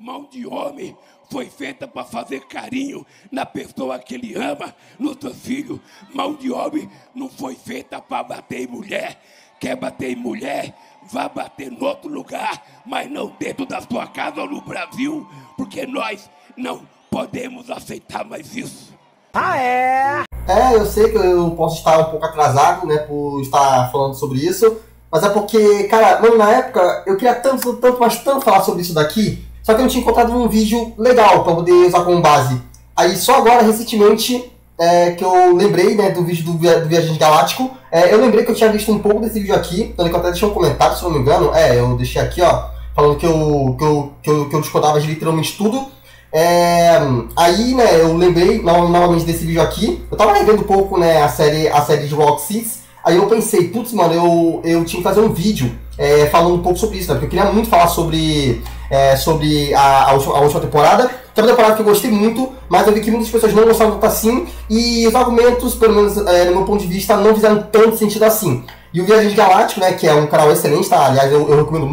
Mão de homem foi feita para fazer carinho na pessoa que ele ama, no seu filho. Mão de homem não foi feita para bater em mulher. Quer bater em mulher, vá bater em outro lugar, mas não dentro da sua casa ou no Brasil, porque nós não podemos aceitar mais isso. Ah, é? Eu sei que eu posso estar um pouco atrasado, né, por estar falando sobre isso, mas é porque, cara, mano, na época eu queria tanto falar sobre isso daqui, só que eu não tinha encontrado um vídeo legal pra poder usar como base. Aí só agora, recentemente, que eu lembrei, né, do vídeo do Viajante Galáctico, eu lembrei que eu tinha visto um pouco desse vídeo aqui, tanto que eu até deixei um comentário, se não me engano, eu deixei aqui, ó, falando que eu discordava de literalmente tudo. Aí, né, eu lembrei novamente desse vídeo aqui. Eu tava revendo um pouco, né, a série de Rock 6. Aí eu pensei, putz, mano, eu tinha que fazer um vídeo falando um pouco sobre isso, né, porque eu queria muito falar sobre a última temporada, que é uma temporada que eu gostei muito, mas eu vi que muitas pessoas não gostaram tanto assim, e os argumentos, pelo menos no meu ponto de vista, não fizeram tanto sentido assim. E o Viajante Galáctico, né, que é um canal excelente, tá? Aliás, eu recomendo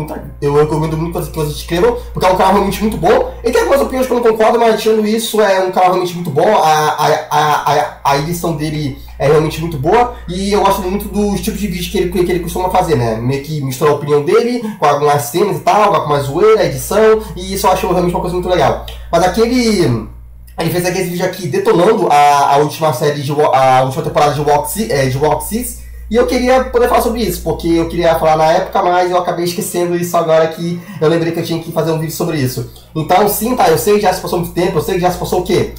muito que vocês inscrevam, porque é um canal realmente muito bom. E tem algumas opiniões que eu não concordo, mas tirando isso, é um canal realmente muito bom. A edição dele é realmente muito boa. E eu gosto muito dos tipos de vídeo que ele costuma fazer, né? Meio que misturar a opinião dele com algumas cenas e tal, com mais zoeira, edição. E isso eu acho realmente uma coisa muito legal. Mas aqui ele fez aqui esse vídeo aqui detonando a última temporada de Rock 6. E eu queria poder falar sobre isso, porque eu queria falar na época, mas eu acabei esquecendo isso agora que eu lembrei que eu tinha que fazer um vídeo sobre isso. Então sim, tá, eu sei que já se passou muito tempo, eu sei que já se passou o quê?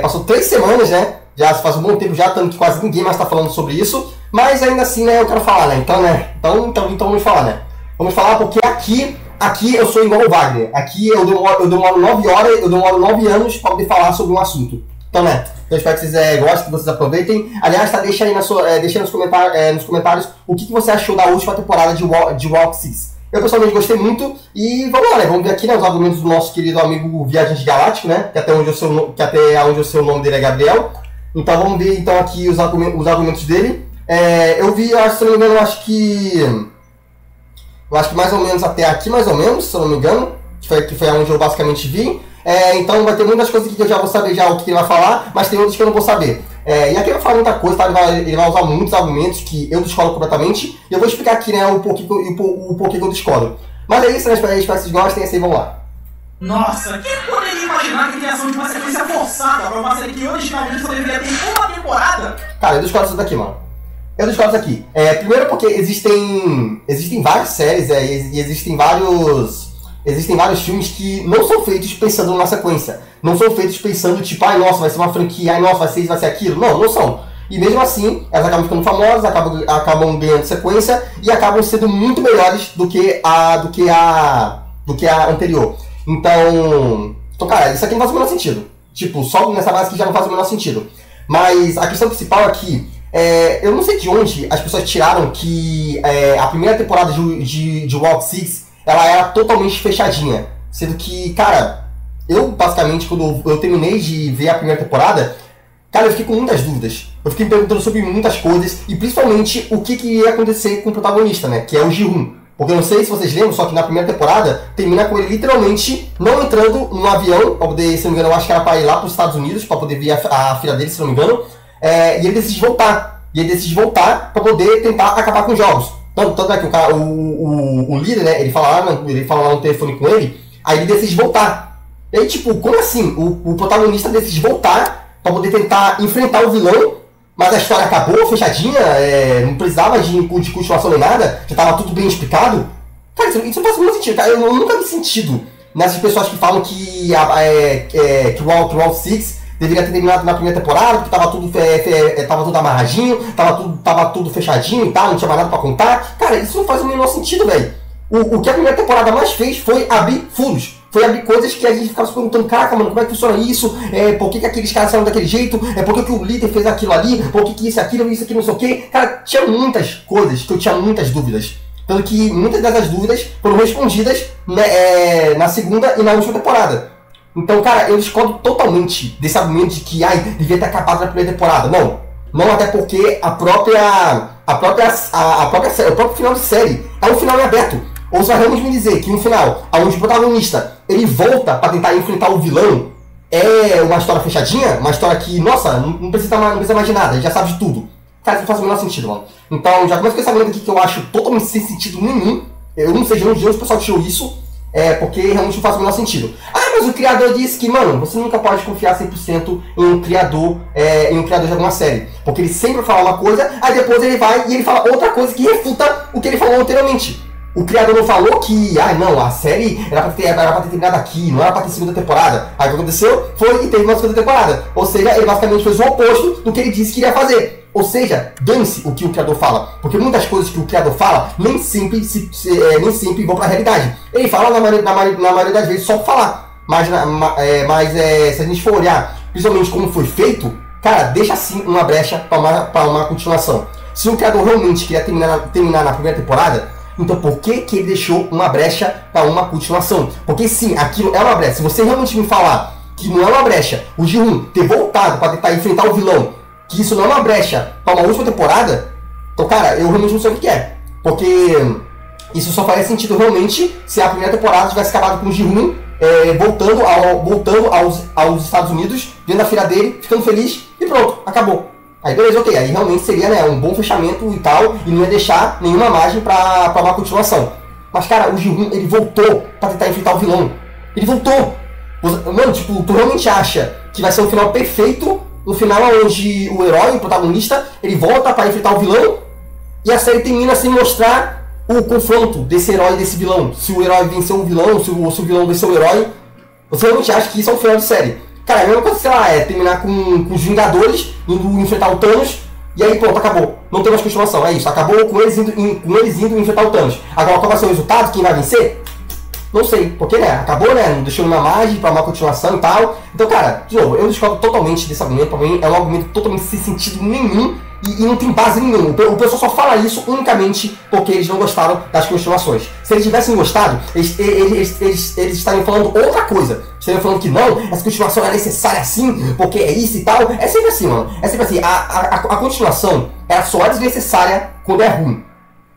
Passou 3 semanas, né? Já se faz um bom tempo já, tanto que quase ninguém mais tá falando sobre isso. Mas ainda assim, né, eu quero falar, né? Então vamos falar, né? Vamos falar porque aqui eu sou igual o Wagner. Aqui eu demoro 9 horas, eu demoro 9 anos para poder falar sobre um assunto. Então, né? Eu espero que vocês gostem, que vocês aproveitem. Aliás, tá, deixa aí nos comentários o que você achou da última temporada de Rock 6. Eu pessoalmente gostei muito e vamos lá, né? Vamos ver aqui, né, os argumentos do nosso querido amigo Viajante Galáctico, né? Que até onde eu sei o nome dele é Gabriel. Então vamos ver então aqui os argumentos dele. Eu vi, se não me engano, eu acho que mais ou menos até aqui, mais ou menos, se eu não me engano, que foi onde eu basicamente vi. Então vai ter muitas coisas aqui que eu já vou saber já o que ele vai falar, mas tem outras que eu não vou saber. E aqui ele vai falar muita coisa, tá? Ele vai usar muitos argumentos que eu discordo completamente, e eu vou explicar aqui, né, o porquê que eu discordo. Mas é isso, né? Espero que vocês gostem, e assim, vamos lá. Nossa, quem poderia imaginar que a criação de uma sequência forçada para uma série que originalmente só deveria ter uma temporada? Cara, eu discordo disso daqui, mano. Eu discordo disso aqui. Primeiro porque existem várias séries, e existem vários filmes que não são feitos pensando na sequência. Não são feitos pensando, tipo, ai, nossa, vai ser uma franquia, ai, nossa, vai ser isso, vai ser aquilo. Não são. E mesmo assim, elas acabam ficando famosas, acabam ganhando sequência e acabam sendo muito melhores do que a anterior. Então, cara, isso aqui não faz o menor sentido. Tipo, só nessa base aqui já não faz o menor sentido. Mas a questão principal aqui, eu não sei de onde as pessoas tiraram que a primeira temporada de Rock 6 ela era totalmente fechadinha. Sendo que, cara, eu basicamente, quando eu terminei de ver a primeira temporada, cara, eu fiquei com muitas dúvidas. Eu fiquei me perguntando sobre muitas coisas, e principalmente o que ia acontecer com o protagonista, né? Que é o Ji-hoon. Porque eu não sei se vocês lembram, só que na primeira temporada termina com ele literalmente não entrando no avião, pra poder, se não me engano, eu acho que era pra ir lá pros Estados Unidos, pra poder ver a filha dele, se não me engano. E ele decide voltar. E ele decide voltar pra poder tentar acabar com os jogos. Tanto é que o líder, né, ele fala lá no telefone com ele, aí ele decide voltar. E aí, tipo, como assim? O protagonista decide voltar pra poder tentar enfrentar o vilão, mas a história acabou, fechadinha, não precisava de continuação nem nada, já tava tudo bem explicado. Cara, isso não faz muito sentido, cara. Eu nunca vi sentido nessas pessoas que falam que o Round 6 deveria ter terminado na primeira temporada, porque tava tudo amarradinho, tava tudo fechadinho e tal, não tinha mais nada pra contar. Cara, isso não faz o menor sentido, velho. O que a primeira temporada mais fez foi abrir furos. Foi abrir coisas que a gente ficava se perguntando, caraca, mano, como é que funciona isso? Por que aqueles caras saíram daquele jeito? Por que o líder fez aquilo ali? Por que isso aqui, não sei o que? Cara, tinha muitas coisas que eu tinha muitas dúvidas. Tanto que muitas dessas dúvidas foram respondidas, né, na segunda e na última temporada. Então, cara, eu discordo totalmente desse argumento de que, devia ter acabado na primeira temporada. Não, até porque o próprio final de série é um final em aberto. Ou você vai realmente me dizer que no final, onde o protagonista ele volta pra tentar enfrentar o vilão, é uma história fechadinha? Uma história que, nossa, não precisa mais de nada, já sabe de tudo. Cara, isso não faz o menor sentido, mano. Então, já começo com esse argumento aqui que eu acho totalmente sem sentido nenhum. Eu não sei de onde o pessoal tirou isso, porque realmente não faz o menor sentido. Ah, mas o criador disse que, mano, você nunca pode confiar 100% em um criador de alguma série. Porque ele sempre fala uma coisa, aí depois ele vai e ele fala outra coisa que refuta o que ele falou anteriormente. O criador não falou que, não, a série era pra ter terminado aqui, não era pra ter segunda temporada. Aí o que aconteceu foi e teve uma segunda temporada. Ou seja, ele basicamente fez o oposto do que ele disse que iria fazer. Ou seja, dane-se o que o criador fala. Porque muitas coisas que o criador fala nem sempre vão pra realidade. Ele fala na maioria das vezes só pra falar. Mas se a gente for olhar, principalmente como foi feito, cara, deixa assim uma brecha pra uma continuação. Se o criador realmente queria terminar na primeira temporada, então por que ele deixou uma brecha para uma continuação? Porque sim, aquilo é uma brecha. Se você realmente me falar que não é uma brecha, o Ji-hoon ter voltado para tentar enfrentar o vilão, que isso não é uma brecha para uma última temporada, então cara, eu realmente não sei o que é. Porque isso só faria sentido realmente se a primeira temporada tivesse acabado com o Ji-hoon voltando aos Estados Unidos, vendo a filha dele, ficando feliz e pronto, acabou. Aí beleza, ok, aí realmente seria, né, um bom fechamento e tal, e não ia deixar nenhuma margem pra uma continuação. Mas cara, o Ji-hoon, ele voltou pra tentar enfrentar o vilão. Ele voltou! Mano, tipo, tu realmente acha que vai ser um final perfeito, um final onde o herói, o protagonista, ele volta pra enfrentar o vilão, e a série termina sem mostrar o confronto desse herói e desse vilão. Se o herói venceu o vilão, se o vilão venceu o herói. Você realmente acha que isso é um final de série? Cara, a mesma coisa, sei lá, terminar com os Vingadores indo enfrentar o Thanos, e aí pronto, acabou. Não tem mais continuação, é isso. Acabou com eles indo enfrentar o Thanos. Agora, qual vai ser o resultado? Quem vai vencer? Não sei, porque, né, acabou, né, não deixou uma margem pra uma continuação e tal. Então, cara, de novo, eu discordo totalmente desse argumento. Pra mim, é um argumento totalmente sem sentido nenhum e não tem base nenhuma. O pessoal só fala isso unicamente porque eles não gostaram das continuações. Se eles tivessem gostado, eles estariam falando outra coisa. Estariam falando que não, essa continuação é necessária assim, porque é isso e tal. É sempre assim, mano. É sempre assim. A continuação, ela só é desnecessária quando é ruim.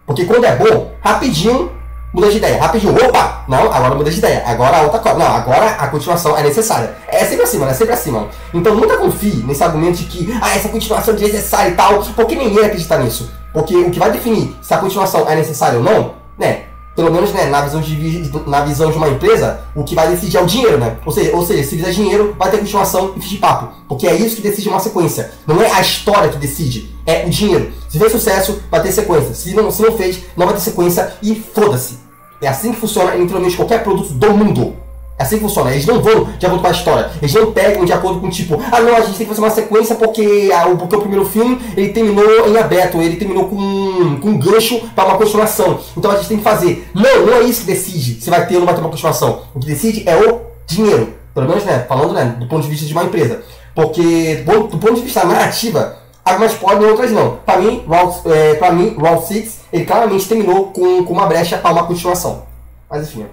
Porque quando é bom, rapidinho muda de ideia. Rapidinho, opa! Não, agora muda de ideia. Agora outra coisa. Não, agora a continuação é necessária. É sempre assim, mano. É sempre assim, mano. Então nunca confie nesse argumento de que essa continuação é desnecessária e tal. Porque ninguém acredita nisso. Porque o que vai definir se a continuação é necessária ou não, né? Pelo menos, né, na visão de uma empresa, o que vai decidir é o dinheiro, né? Ou seja, se fizer dinheiro, vai ter continuação e fim de papo. Porque é isso que decide uma sequência. Não é a história que decide, é o dinheiro. Se fez sucesso, vai ter sequência. Se não fez, não vai ter sequência e foda-se. É assim que funciona em literalmente qualquer produto do mundo. É assim que funciona. Eles não vão de acordo com a história. Eles não pegam de acordo com tipo, não, a gente tem que fazer uma sequência porque o primeiro filme ele terminou em aberto, ele terminou com um gancho para uma continuação. Então a gente tem que fazer. Não é isso que decide se vai ter ou não vai ter uma continuação. O que decide é o dinheiro. Pelo menos, né, falando, né, do ponto de vista de uma empresa. Porque do ponto de vista narrativa, algumas podem e outras não. Para mim, Round 6, ele claramente terminou com uma brecha para uma continuação. Mas enfim.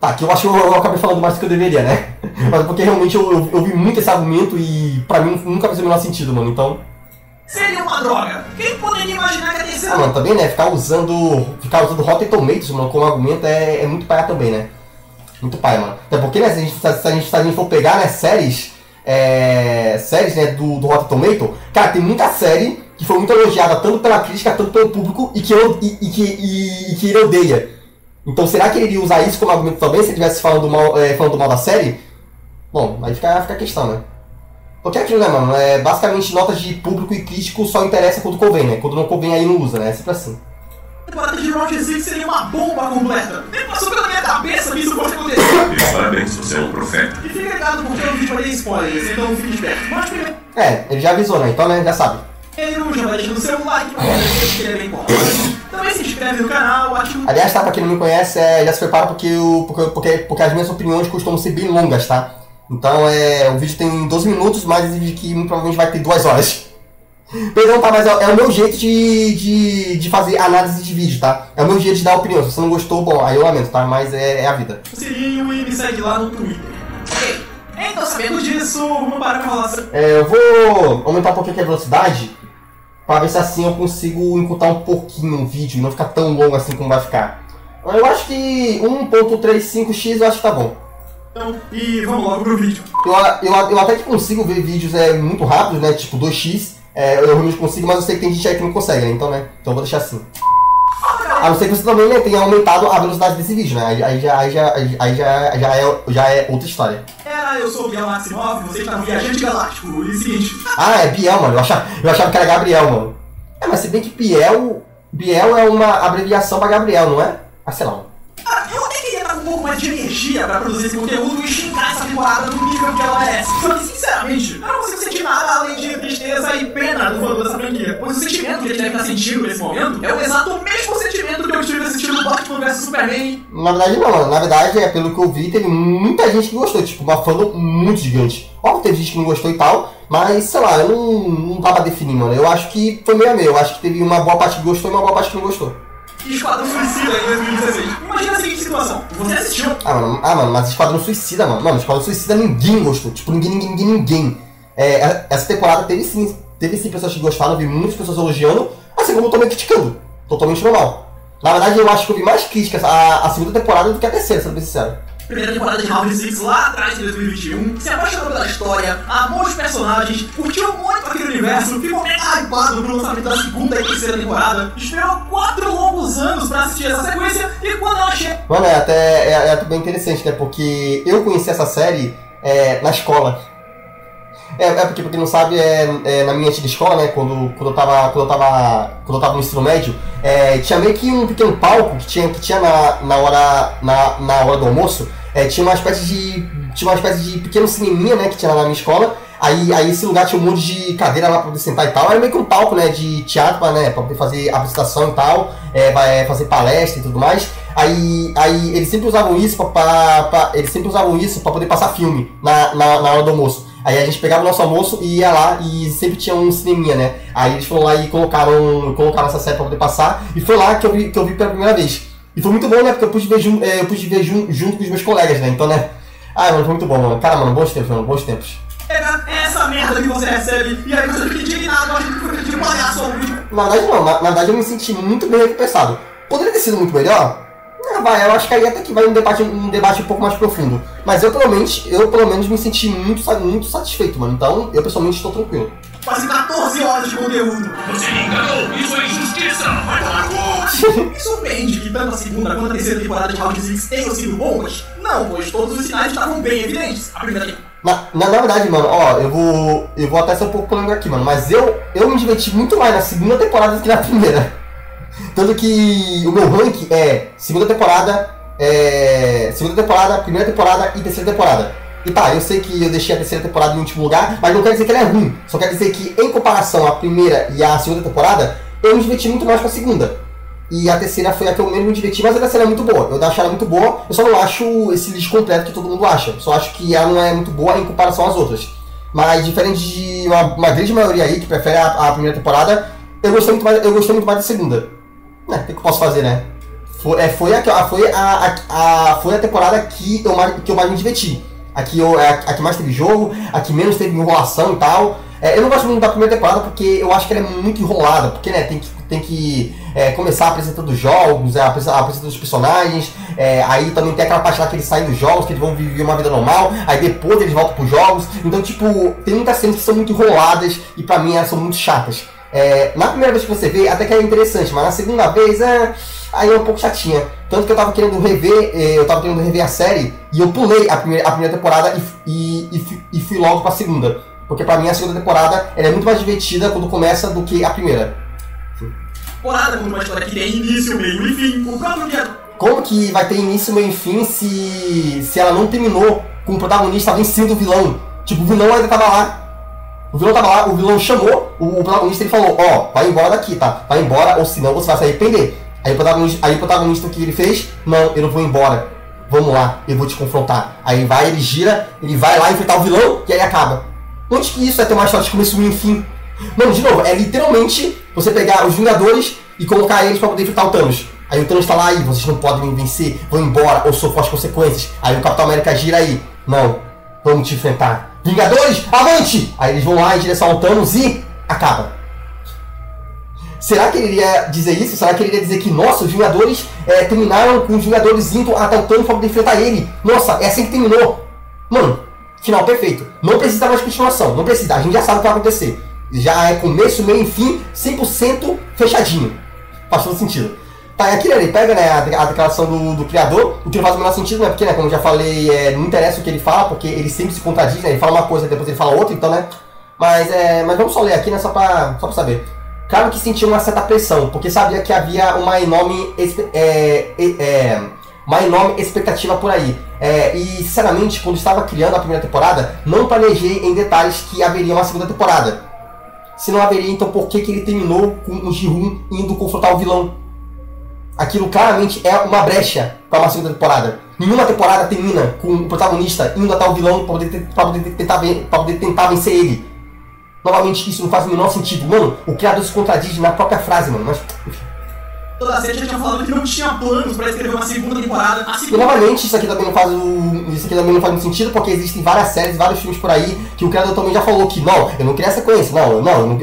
Tá, aqui eu acho que eu acabei falando mais do que eu deveria, né? Mas porque realmente eu vi muito esse argumento e pra mim nunca fez o menor sentido, mano, então... Seria uma droga! Quem poderia imaginar que a terceira... mano, também, né, ficar usando Rotten Tomatoes, mano, como argumento é muito paia também, né? Muito paia, mano. Até porque, né, se a gente for pegar, né, séries, né, do Rotten Tomatoes, cara, tem muita série que foi muito elogiada tanto pela crítica, tanto pelo público e que ele odeia. Então, será que ele iria usar isso como argumento também, se ele estivesse falando mal da série? Bom, aí fica a questão, né? Porque é aquilo, né, mano? Basicamente, notas de público e crítico só interessa quando convém, né? Quando não convém, aí não usa, né? É sempre assim. A temporada de Round 6 seria uma bomba completa. Nem passou pela minha cabeça que isso pode acontecer. Parabéns, você é um profeta. E fica ligado porque o vídeo vai ter spoilers, então fique esperto. Mas primeiro... ele já avisou, né? Então, né, já sabe. Ele não já vai deixando o seu like pra ver que ele é bem bom. Também se inscreve no canal, ativa o... Aliás, tá, pra quem não me conhece, já se prepara porque as minhas opiniões costumam ser bem longas, tá? Então, o vídeo tem 12 minutos, mas esse vídeo aqui muito provavelmente vai ter 2 horas. Perdão, tá, mas é o meu jeito de fazer análise de vídeo, tá? É o meu jeito de dar opinião. Se você não gostou, bom, aí eu lamento, tá? Mas é a vida. Sininho e me segue lá no Twitter. Ok, então sabendo disso, vamos parar com a relação. Eu vou aumentar um pouquinho aqui a velocidade, pra ver se assim eu consigo encurtar um pouquinho o vídeo e não ficar tão longo assim como vai ficar. Eu acho que 1.35x eu acho que tá bom. Então, e vamos logo pro vídeo. Eu até que consigo ver vídeos muito rápidos, né? Tipo 2x. Eu realmente consigo, mas eu sei que tem gente aí que não consegue, né? Então, né? Então eu vou deixar assim. A não ser que você também, né, tenha aumentado a velocidade desse vídeo, né? Aí já é outra história. Eu sou o Biel Maximov, você está no Viajante Galáctico. E o seguinte... Ah, é Biel, mano. Eu achava que era Gabriel, mano. Mas se bem que Biel é uma abreviação pra Gabriel, não é? Ah, sei lá. Eu até queria dar um pouco mais de energia pra produzir esse conteúdo e xingar essa temporada no nível que ela merece. Só que, sinceramente, eu não consigo sentir nada além de tristeza e pena do fã dessa franquia. Pois o sentimento que ele deve estar sentindo nesse momento é o exato mesmo sentimento que eu estive assistindo no Batman vs Superman. Na verdade não, mano. Na verdade, pelo que eu vi, teve muita gente que gostou. Tipo, uma fandom muito gigante. Óbvio que teve gente que não gostou e tal, mas, sei lá, eu não dá pra definir, mano. Eu acho que foi meio a meio. Eu acho que teve uma boa parte que gostou e uma boa parte que não gostou. Esquadrão Suicida em 2016. Imagina a seguinte situação. Você assistiu? Mano, mas Esquadrão Suicida, mano. Mano, Esquadrão Suicida ninguém gostou. Tipo, ninguém. Essa temporada teve sim pessoas que gostaram, vi muitas pessoas elogiando, assim como eu também criticando. Totalmente normal. Na verdade, eu acho que eu vi mais críticas à segunda temporada do que a terceira, sendo bem sincero. Primeira temporada de Round 6 lá atrás em 2021, se apaixonou pela história, amou os personagens, curtiu muito aquele universo, ficou mega hypado pro lançamento da segunda e terceira temporada, esperou 4 longos anos pra assistir essa sequência e quando ela chega... Mano, é até bem interessante, né? Porque eu conheci essa série na escola. Porque, pra quem não sabe, na minha antiga escola, né, quando eu tava no ensino médio, tinha meio que um pequeno palco que tinha na hora do almoço, tinha uma espécie de pequeno cineminha, né, que tinha lá na minha escola. Aí esse lugar tinha um monte de cadeira lá pra poder sentar e tal. Era meio que um palco, né, de teatro, pra poder fazer apresentação e tal, fazer palestra e tudo mais. Aí eles sempre usavam isso pra poder passar filme na hora do almoço. Aí a gente pegava o nosso almoço e ia lá e sempre tinha um cineminha, né? Aí eles foram lá e colocaram essa série pra poder passar. E foi lá que eu vi pela primeira vez. E foi muito bom, né? Porque eu pude ver junto com os meus colegas, né? Então, né? Mano, foi muito bom, mano. Cara, mano, bons tempos, mano. Bons tempos. Essa merda que você recebe e aí você fica indignado, achando que foi de palhaço ao vídeo. Na verdade, não. Na verdade, eu me senti muito bem recompensado. Poderia ter sido muito melhor? Eu acho que aí até que vai um debate um pouco mais profundo. Mas eu pelo menos me senti muito satisfeito, mano. Então, eu pessoalmente estou tranquilo. Quase 14 horas de conteúdo. Você me enganou, isso é injustiça! Vai tomar cu! Me surpreende que tanto a segunda quanto a terceira temporada de Round 6 tenham sido boas. Não, pois todos os sinais estavam bem evidentes. A primeira temporada. Na verdade, mano, ó, eu vou até ser um pouco polêmico aqui, mano. Mas eu me diverti muito mais na segunda temporada do que na primeira. Tanto que o meu rank é segunda temporada, primeira temporada e terceira temporada. E tá, eu sei que eu deixei a terceira temporada em último lugar, mas não quer dizer que ela é ruim. Só quer dizer que, em comparação à primeira e à segunda temporada, eu me diverti muito mais com a segunda. E a terceira foi a que eu menos me diverti, mas a terceira é muito boa. Eu acho ela muito boa, eu só não acho esse lixo completo que todo mundo acha. Só acho que ela não é muito boa em comparação às outras. Mas diferente de uma grande maioria aí que prefere a primeira temporada, eu gostei muito mais da segunda. O que eu posso fazer, né? Foi a temporada que eu mais me diverti. A que mais teve jogo, a que menos teve enrolação e tal. Eu não gosto muito da primeira temporada porque eu acho que ela é muito enrolada. Porque, né, tem que começar apresentando os jogos, apresentando os personagens. Aí também tem aquela parte lá que eles saem dos jogos, que eles vão viver uma vida normal. Aí depois eles voltam pros jogos. Então, tipo, tem muitas cenas que são muito enroladas e pra mim elas são muito chatas. Na primeira vez que você vê, até que é interessante, mas na segunda vez, aí é um pouco chatinha. Tanto que eu tava querendo rever a série, e eu pulei a primeira temporada e fui logo pra segunda. Porque pra mim a segunda temporada ela é muito mais divertida quando começa do que a primeira. Temporada com uma história que tem início, meio e fim, o próprio criador. Como que vai ter início, meio e fim se ela não terminou com o protagonista vencendo o vilão? Tipo, o vilão ainda tava lá. O vilão chamou o protagonista e falou, vai embora daqui, tá? Vai embora, ou senão você vai se arrepender. Aí o protagonista o que ele fez? Não, eu não vou embora. Vamos lá, eu vou te confrontar. Aí ele gira, ele vai lá enfrentar o vilão e aí acaba. Onde que isso é ter uma história de começo, meio e fim? Mano, de novo, é literalmente você pegar os Vingadores e colocar eles pra poder enfrentar o Thanos. Aí o Thanos tá lá, aí vocês não podem me vencer, vão embora, ou sofro as consequências. Aí o Capitão América gira aí, não, vamos te enfrentar. Vingadores, avante! Aí eles vão lá em direção ao Thanos e acaba. Será que ele iria dizer isso? Será que ele iria dizer que, nossa, os Vingadores terminaram com os Vingadores indo até o Thanos pra poder enfrentar ele? Nossa, é assim que terminou. Mano, final perfeito. Não precisa mais de continuação, não precisa, a gente já sabe o que vai acontecer. Já é começo, meio e fim, 100% fechadinho. Faz todo sentido. Tá, e aquilo ali, pega, né, a declaração do criador, o que não faz o menor sentido, né, porque, né, como eu já falei, não interessa o que ele fala, porque ele sempre se contradiz, né, ele fala uma coisa e depois ele fala outra, então, né, mas vamos só ler aqui, né, só pra saber. Claro que sentiu uma certa pressão, porque sabia que havia uma enorme expectativa por aí. E, sinceramente, quando estava criando a primeira temporada, não planejei em detalhes que haveria uma segunda temporada. Se não haveria, então por que ele terminou com o Ji-Hoon indo confrontar o vilão? Aquilo claramente é uma brecha para uma segunda temporada. Nenhuma temporada termina com o protagonista indo até o vilão para poder tentar vencer ele. Novamente, isso não faz o menor sentido. Mano, o criador se contradiz na própria frase, mano. Mas... Toda a série já tinha falado que não tinha planos para escrever uma segunda temporada. E novamente, isso aqui também não faz muito sentido, porque existem várias séries, vários filmes por aí, que o criador também já falou que não, eu não queria sequência, eu não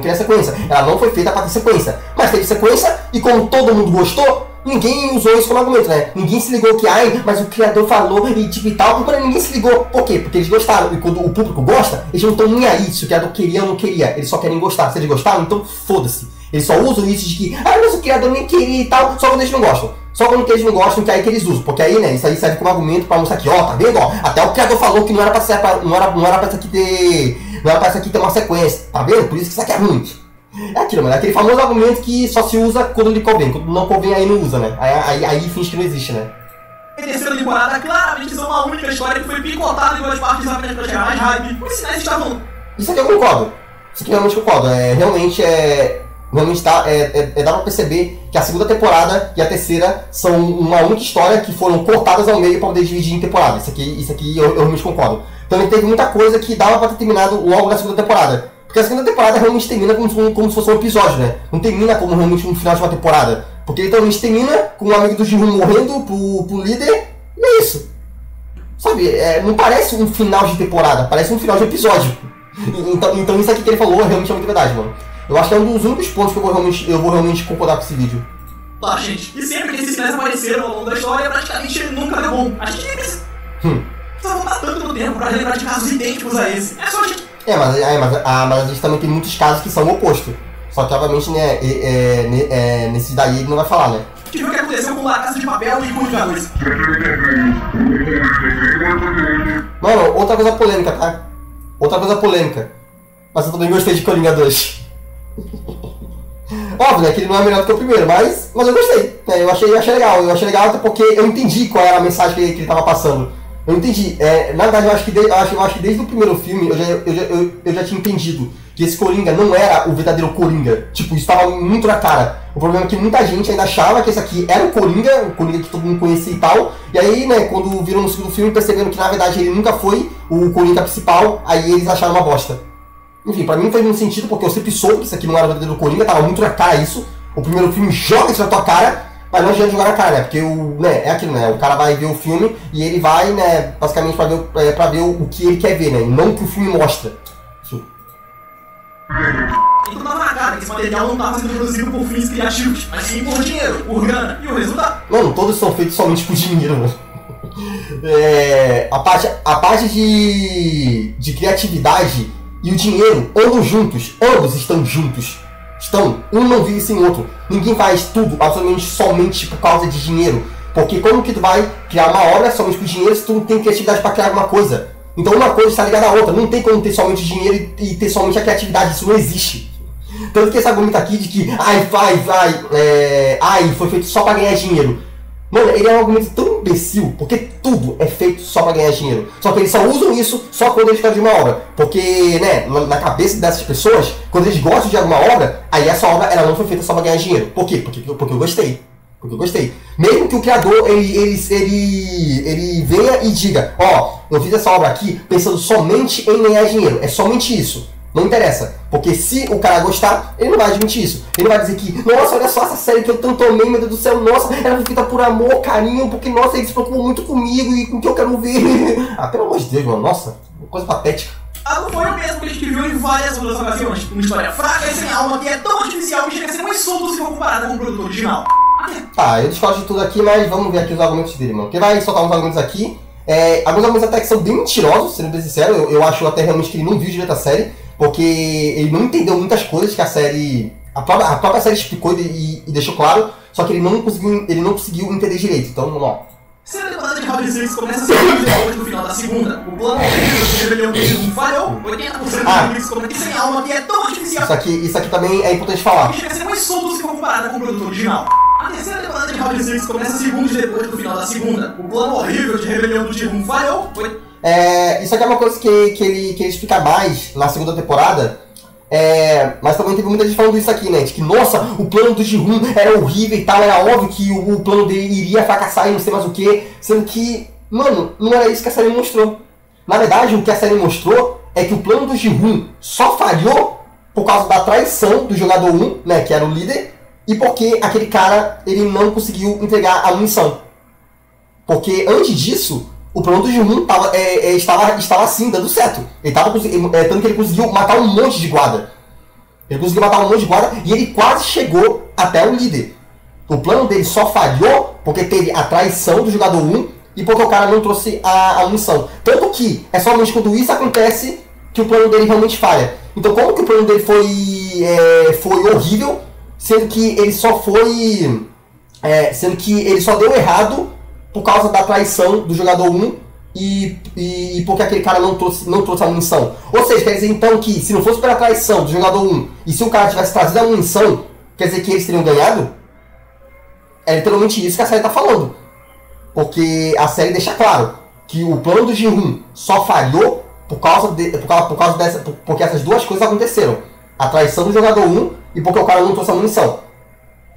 queria sequência. Ela não foi feita para ter sequência. Mas teve sequência, e como todo mundo gostou, ninguém usou isso como argumento, né? Ninguém se ligou que, mas o criador falou e tipo e tal. Mas ninguém se ligou. Por quê? Porque eles gostaram. E quando o público gosta, eles não estão nem aí se o criador queria ou não queria. Eles só querem gostar. Se eles gostaram, então foda-se. Eles só usam isso de que, mas o criador nem queria e tal, só quando eles não gostam. Só quando eles não gostam, que é aí que eles usam. Porque aí, né, isso aí serve como argumento pra mostrar que, ó, tá vendo, ó, até o criador falou que não era pra isso aqui ter uma sequência, tá vendo? Por isso que isso aqui é ruim. É aquilo, mano, é aquele famoso argumento que só se usa quando lhe convém. Quando não convém, aí não usa, né? Aí finge que não existe, né? A terceira temporada claramente são uma única história que foi picotada em duas partes apenas pra gerar mais hype. Por isso, né, estavam... Isso aqui eu concordo. Isso aqui eu realmente concordo. Realmente dá pra perceber que a segunda temporada e a terceira são uma única história que foram cortadas ao meio para poder dividir em temporada. Isso aqui eu realmente concordo. Também teve muita coisa que dava pra ter terminado logo na segunda temporada. Porque a segunda temporada realmente termina como se fosse um episódio, né? Não termina como realmente um final de uma temporada. Porque ele realmente termina com um amigo do Ji-Hoon morrendo pro líder, e é isso. Sabe, não parece um final de temporada, parece um final de episódio. Então isso aqui que ele falou realmente é muito verdade, mano. Eu acho que é um dos únicos pontos que eu vou realmente concordar com esse vídeo. Tá, gente. E sempre que esses sinais apareceram ao longo da história, praticamente nunca deu bom. A gente nem precisa voltar tanto no tempo pra lembrar de casos idênticos a esse. É só a gente... mas a gente também tem muitos casos que são o oposto. Só que, obviamente, né, nesses daí ele não vai falar, né? A gente viu o que aconteceu com La Casa de Papel e com os Vingadores. Mano, outra coisa polêmica, tá? Outra coisa polêmica. Mas eu também gostei de Coringa 2. Óbvio, né, que ele não é melhor do que o primeiro, mas eu gostei. Né, eu achei legal. Eu achei legal até porque eu entendi qual era a mensagem que ele tava passando. Eu entendi. Na verdade, eu acho que desde o primeiro filme eu já tinha entendido que esse Coringa não era o verdadeiro Coringa. Tipo, isso estava muito na cara. O problema é que muita gente ainda achava que esse aqui era o Coringa que todo mundo conhecia e tal. E aí, né, quando viram no segundo filme, percebendo que na verdade ele nunca foi o Coringa principal, aí eles acharam uma bosta. Enfim, pra mim não fez muito sentido, porque eu sempre soube que isso aqui não era o verdadeiro Coringa, tava muito na cara isso. O primeiro filme joga isso na tua cara, mas não adianta jogar na cara, né? Porque é aquilo, né? O cara vai ver o filme e ele vai, né, basicamente pra ver o que ele quer ver, né? E não o que o filme mostra. Enfim. Então tava na cara que esse material não tava sendo produzido por fins criativos, mas sim por dinheiro, por grana. E o resultado? Mano, todos são feitos somente por dinheiro, mano. A parte de criatividade e o dinheiro andam juntos, ambos estão juntos. Um não vive sem o outro. Ninguém faz tudo absolutamente somente por causa de dinheiro. Porque como que tu vai criar uma obra somente por dinheiro se tu não tem criatividade para criar alguma coisa? Então uma coisa está ligada à outra. Não tem como ter somente dinheiro e ter somente a criatividade. Isso não existe. Tanto que esse argumento aqui de que foi feito só para ganhar dinheiro. Mano, ele é um argumento tão imbecil, porque tudo é feito só pra ganhar dinheiro. Só que eles só usam isso só quando eles fazem uma obra. Porque, né, na cabeça dessas pessoas, quando eles gostam de alguma obra, aí essa obra ela não foi feita só pra ganhar dinheiro. Por quê? Porque eu gostei. Porque eu gostei. Mesmo que o criador, ele venha e diga, eu fiz essa obra aqui pensando somente em ganhar dinheiro. É somente isso. Não interessa, porque se o cara gostar, ele não vai admitir isso. Ele vai dizer que, nossa, olha só essa série que eu tanto amei, meu Deus do céu, nossa, ela foi feita por amor, carinho, porque, nossa, ele se preocupou muito comigo e com o que eu quero ver. Pelo amor de Deus, mano, nossa, coisa patética. não foi o mesmo que a gente viu em várias outras ocasiões. Uma história fraca e sem alma que é tão artificial que chega a ser um insulto se for comparada com o produto original. Tá, eu discordo de tudo aqui, mas vamos ver aqui os argumentos dele, mano. Porque vai soltar uns argumentos aqui. Alguns argumentos até que são bem mentirosos, sendo bem sincero. Eu acho até realmente que ele não viu direito a série, porque ele não entendeu muitas coisas que a série... A própria série explicou e deixou claro, só que ele não conseguiu entender direito. Então, vamos lá. Se a temporada de Round 6 começa a ser depois do final da segunda, o plano de rebelião do G1 falhou, 80% dos inimigos cometem sem alma que é tão artificial. Isso aqui também é importante falar. Que chega a ser um insulto se for comparada com o produto original. A terceira temporada de Round 6 começa segundos depois do final da segunda. O plano horrível de rebelião do G1 falhou. Isso aqui é uma coisa que ele explica mais na segunda temporada. Mas também teve muita gente falando isso aqui, né? De que, nossa, o plano do Ji-Hoon era horrível e tal, era óbvio que o plano dele iria fracassar e não sei mais o que. Sendo que, mano, não era isso que a série mostrou. Na verdade, o que a série mostrou é que o plano do Ji-Hoon só falhou por causa da traição do jogador 1, né? Que era o líder, e porque aquele cara, ele não conseguiu entregar a munição. Porque antes disso, o plano do Ji-Hoon estava assim, dando certo. Tanto que ele conseguiu matar um monte de guarda. Ele conseguiu matar um monte de guarda e ele quase chegou até o líder. O plano dele só falhou porque teve a traição do jogador 1 e porque o cara não trouxe a munição. Tanto que é somente quando isso acontece que o plano dele realmente falha. Então como que o plano dele foi horrível, sendo que ele só deu errado por causa da traição do jogador 1 e porque aquele cara não trouxe a munição. Ou seja, quer dizer então que se não fosse pela traição do jogador 1 e se o cara tivesse trazido a munição, quer dizer que eles teriam ganhado? É literalmente isso que a série está falando. Porque a série deixa claro que o plano do Ji-Hoon só falhou porque essas duas coisas aconteceram. A traição do jogador 1 e porque o cara não trouxe a munição.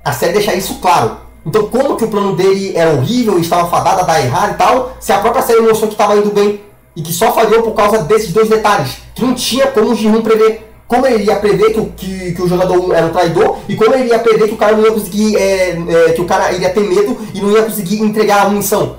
A série deixa isso claro. Então como que o plano dele era horrível e estava fadado a dar errado e tal, se a própria série mostrou que estava indo bem e que só falhou por causa desses dois detalhes, que não tinha como o Ji-Hoon prever. Como ele ia prever que o jogador 1 era um traidor e como ele ia prever que o cara não ia conseguir, que o cara iria ter medo e não ia conseguir entregar a munição.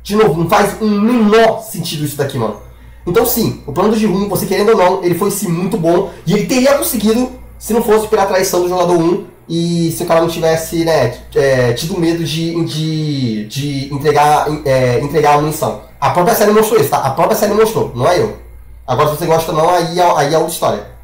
De novo, não faz um menor sentido isso daqui, mano. Então sim, o plano do Ji-Hoon, você querendo ou não, ele foi sim muito bom e ele teria conseguido se não fosse pela traição do jogador 1 e se o cara não tivesse, né, tido medo de entregar a munição. A própria série mostrou isso, tá? A própria série mostrou, não é eu. Agora se você gosta ou não, aí é outra história.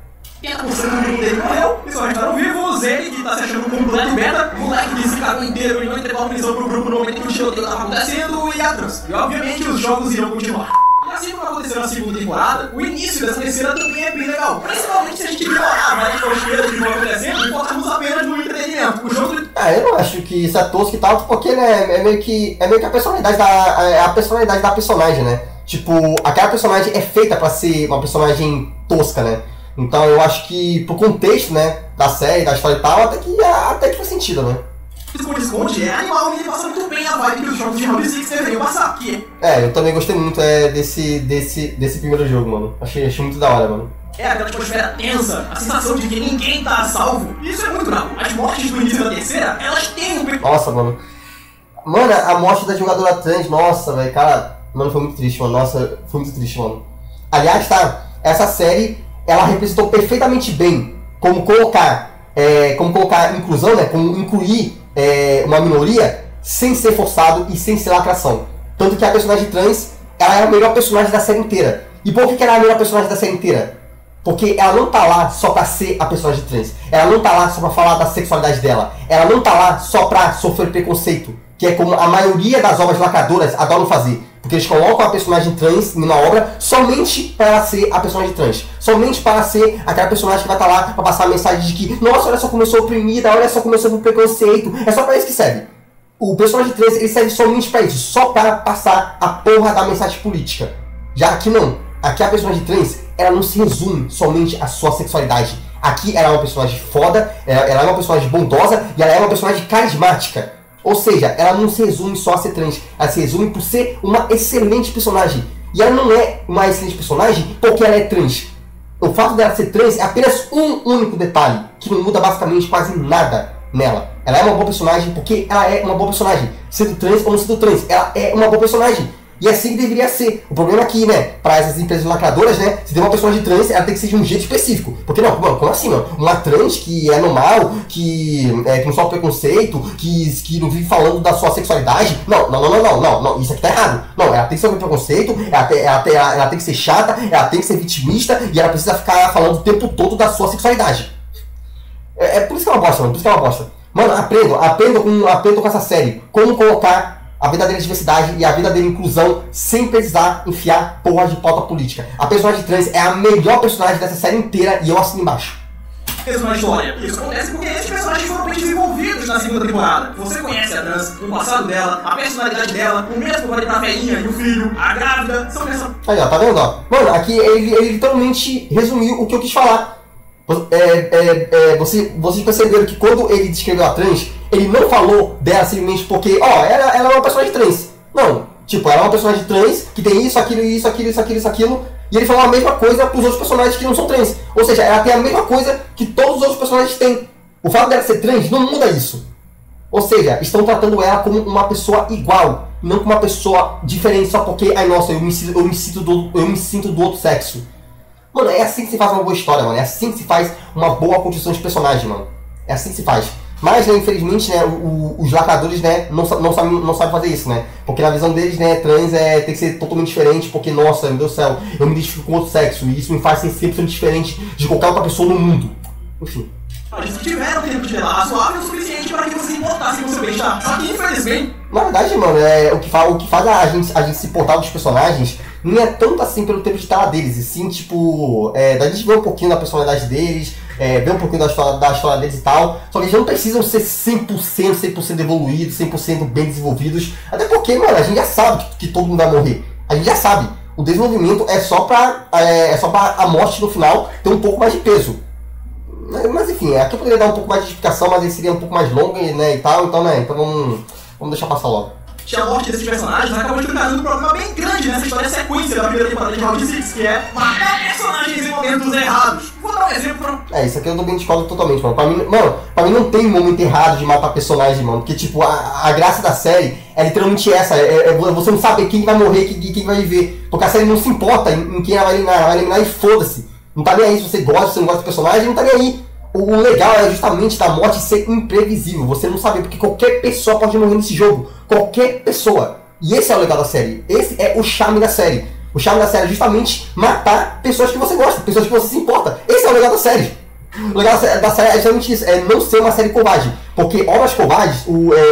30% do grupo dele morreu, e só restaram vivos. Ele que tá se achando um completo beta, o moleque que se cagou inteiro e não entregou a munição pro grupo no momento que o tiroteio tava acontecendo, e a trans. E obviamente os jogos irão continuar. E assim como aconteceu na segunda temporada, o início dessa terceira também é bem legal. Principalmente se a gente ignorar várias coisas que vão acontecendo e focarmos apenas no entretenimento. O jogo... eu não acho que isso é tosco e tal, porque né, é meio que a personalidade da personagem, né? Tipo, aquela personagem é feita pra ser uma personagem tosca, né? Então eu acho que pro contexto, né, da série, da história e tal, até que faz sentido, né? Esconde é animal e ele passa muito bem a vibe que os jogos de Round 6 deveriam passar, que eu também gostei muito desse primeiro jogo, mano. Achei muito da hora, mano. Aquela atmosfera tensa, a sensação de que ninguém tá a salvo. Isso é muito bravo. As mortes do início da terceira, elas têm um... Nossa, mano. Mano, a morte da jogadora trans, nossa, velho, cara... Mano, foi muito triste, mano. Nossa, foi muito triste, mano. Aliás, tá, essa série, ela representou perfeitamente bem como colocar inclusão, né, como incluir uma minoria sem ser forçado e sem ser lacração. Tanto que a personagem trans, ela é a melhor personagem da série inteira. E por que ela é a melhor personagem da série inteira? Porque ela não tá lá só pra ser a personagem trans. Ela não tá lá só pra falar da sexualidade dela. Ela não tá lá só pra sofrer preconceito, que é como a maioria das obras lacradoras adoram fazer. Porque eles colocam a personagem trans numa obra somente para ela ser a personagem trans. Somente para ser aquela personagem que vai estar lá para passar a mensagem de que, nossa, olha só como eu sou oprimida, olha só como eu sou preconceito. É só para isso que serve. O personagem trans, ele serve somente para isso, só para passar a porra da mensagem política. Já aqui não. Aqui a personagem trans, ela não se resume somente à sua sexualidade. Aqui ela é uma personagem foda, ela é uma personagem bondosa e ela é uma personagem carismática. Ou seja, ela não se resume só a ser trans, ela se resume por ser uma excelente personagem. E ela não é uma excelente personagem porque ela é trans. O fato dela ser trans é apenas um único detalhe, que não muda basicamente quase nada nela. Ela é uma boa personagem porque ela é uma boa personagem. Sendo trans ou não sendo trans, ela é uma boa personagem. E é assim que deveria ser. O problema aqui, né, pra essas empresas lacradoras, né, se tem uma personagem trans, ela tem que ser de um jeito específico. Porque não, mano, como assim, mano? Uma trans que é normal, que não sofre preconceito, que não vive falando da sua sexualidade. Não, isso aqui tá errado. Não, ela tem que sofrer preconceito, ela tem que ser chata, ela tem que ser vitimista e ela precisa ficar falando o tempo todo da sua sexualidade. É por isso que é uma bosta, mano, por isso que é uma bosta. Mano, aprendo com essa série como colocar a verdadeira diversidade e a verdadeira inclusão sem precisar enfiar porra de pauta política. A personagem trans é a melhor personagem dessa série inteira e eu assino embaixo. Resumo da história. Isso acontece porque esses personagens foram bem desenvolvidos na segunda temporada. Você conhece a trans, o passado dela, a personalidade dela, o mesmo vale pra velhinha e o filho, a grávida, são personagens. Aí, ó, tá vendo, ó? Mano, aqui ele literalmente resumiu o que eu quis falar. Vocês perceberam que quando ele descreveu a trans, ele não falou dela simplesmente porque, ela é uma personagem trans. Não, tipo, ela é uma personagem trans que tem isso, aquilo, e ele falou a mesma coisa pros outros personagens que não são trans. Ou seja, ela tem a mesma coisa que todos os outros personagens têm. O fato dela ser trans não muda isso. Ou seja, estão tratando ela como uma pessoa igual, não como uma pessoa diferente só porque, ai nossa, eu me sinto do outro sexo. Mano, é assim que se faz uma boa história, mano. É assim que se faz uma boa construção de personagem, mano. É assim que se faz. Mas, né, infelizmente, né, os lacradores, né, não sabem fazer isso, né? Porque na visão deles, né, trans tem que ser totalmente diferente, porque, nossa, meu Deus do céu, eu me identifico com outro sexo, e isso me faz ser 100% diferente de qualquer outra pessoa no mundo. Enfim. Eles tiveram tempo de velar razoável o suficiente para que você se importasse com o seu bem-estar. Só que, infelizmente... Na verdade, mano, o que faz a gente se importar com os personagens não é tanto assim pelo tempo de tela deles, e sim, tipo, da gente ver um pouquinho da personalidade deles, ver um pouquinho da história deles e tal. Só que eles não precisam ser 100% evoluídos, 100% bem desenvolvidos. Até porque, mano, a gente já sabe que todo mundo vai morrer. A gente já sabe. O desenvolvimento é só pra a morte no final ter um pouco mais de peso. Mas enfim, aqui eu poderia dar um pouco mais de explicação, mas ele seria um pouco mais longo, né, e tal. Então, né, vamos deixar passar logo. A morte desses personagens acabou explicando um problema bem grande nessa história sequência da primeira temporada de Round 6, que é matar personagens em momentos errados. Vou dar um exemplo pra... Isso aqui eu também discordo totalmente, mano. Pra mim não tem momento errado de matar personagem, mano. Porque, tipo, a graça da série é literalmente essa. Você não sabe quem vai morrer e quem vai viver. Porque a série não se importa em quem ela vai eliminar. Ela vai eliminar e foda-se. Não tá nem aí se você gosta, se você não gosta do personagem, não tá nem aí. O legal é justamente da morte ser imprevisível. Você não sabe, porque qualquer pessoa pode morrer nesse jogo. Qualquer pessoa. E esse é o legal da série. Esse é o charme da série. O charme da série é justamente matar pessoas que você gosta, pessoas que você se importa. Esse é o legal da série. O legal da série é justamente isso, é não ser uma série covarde. Porque obras covardes,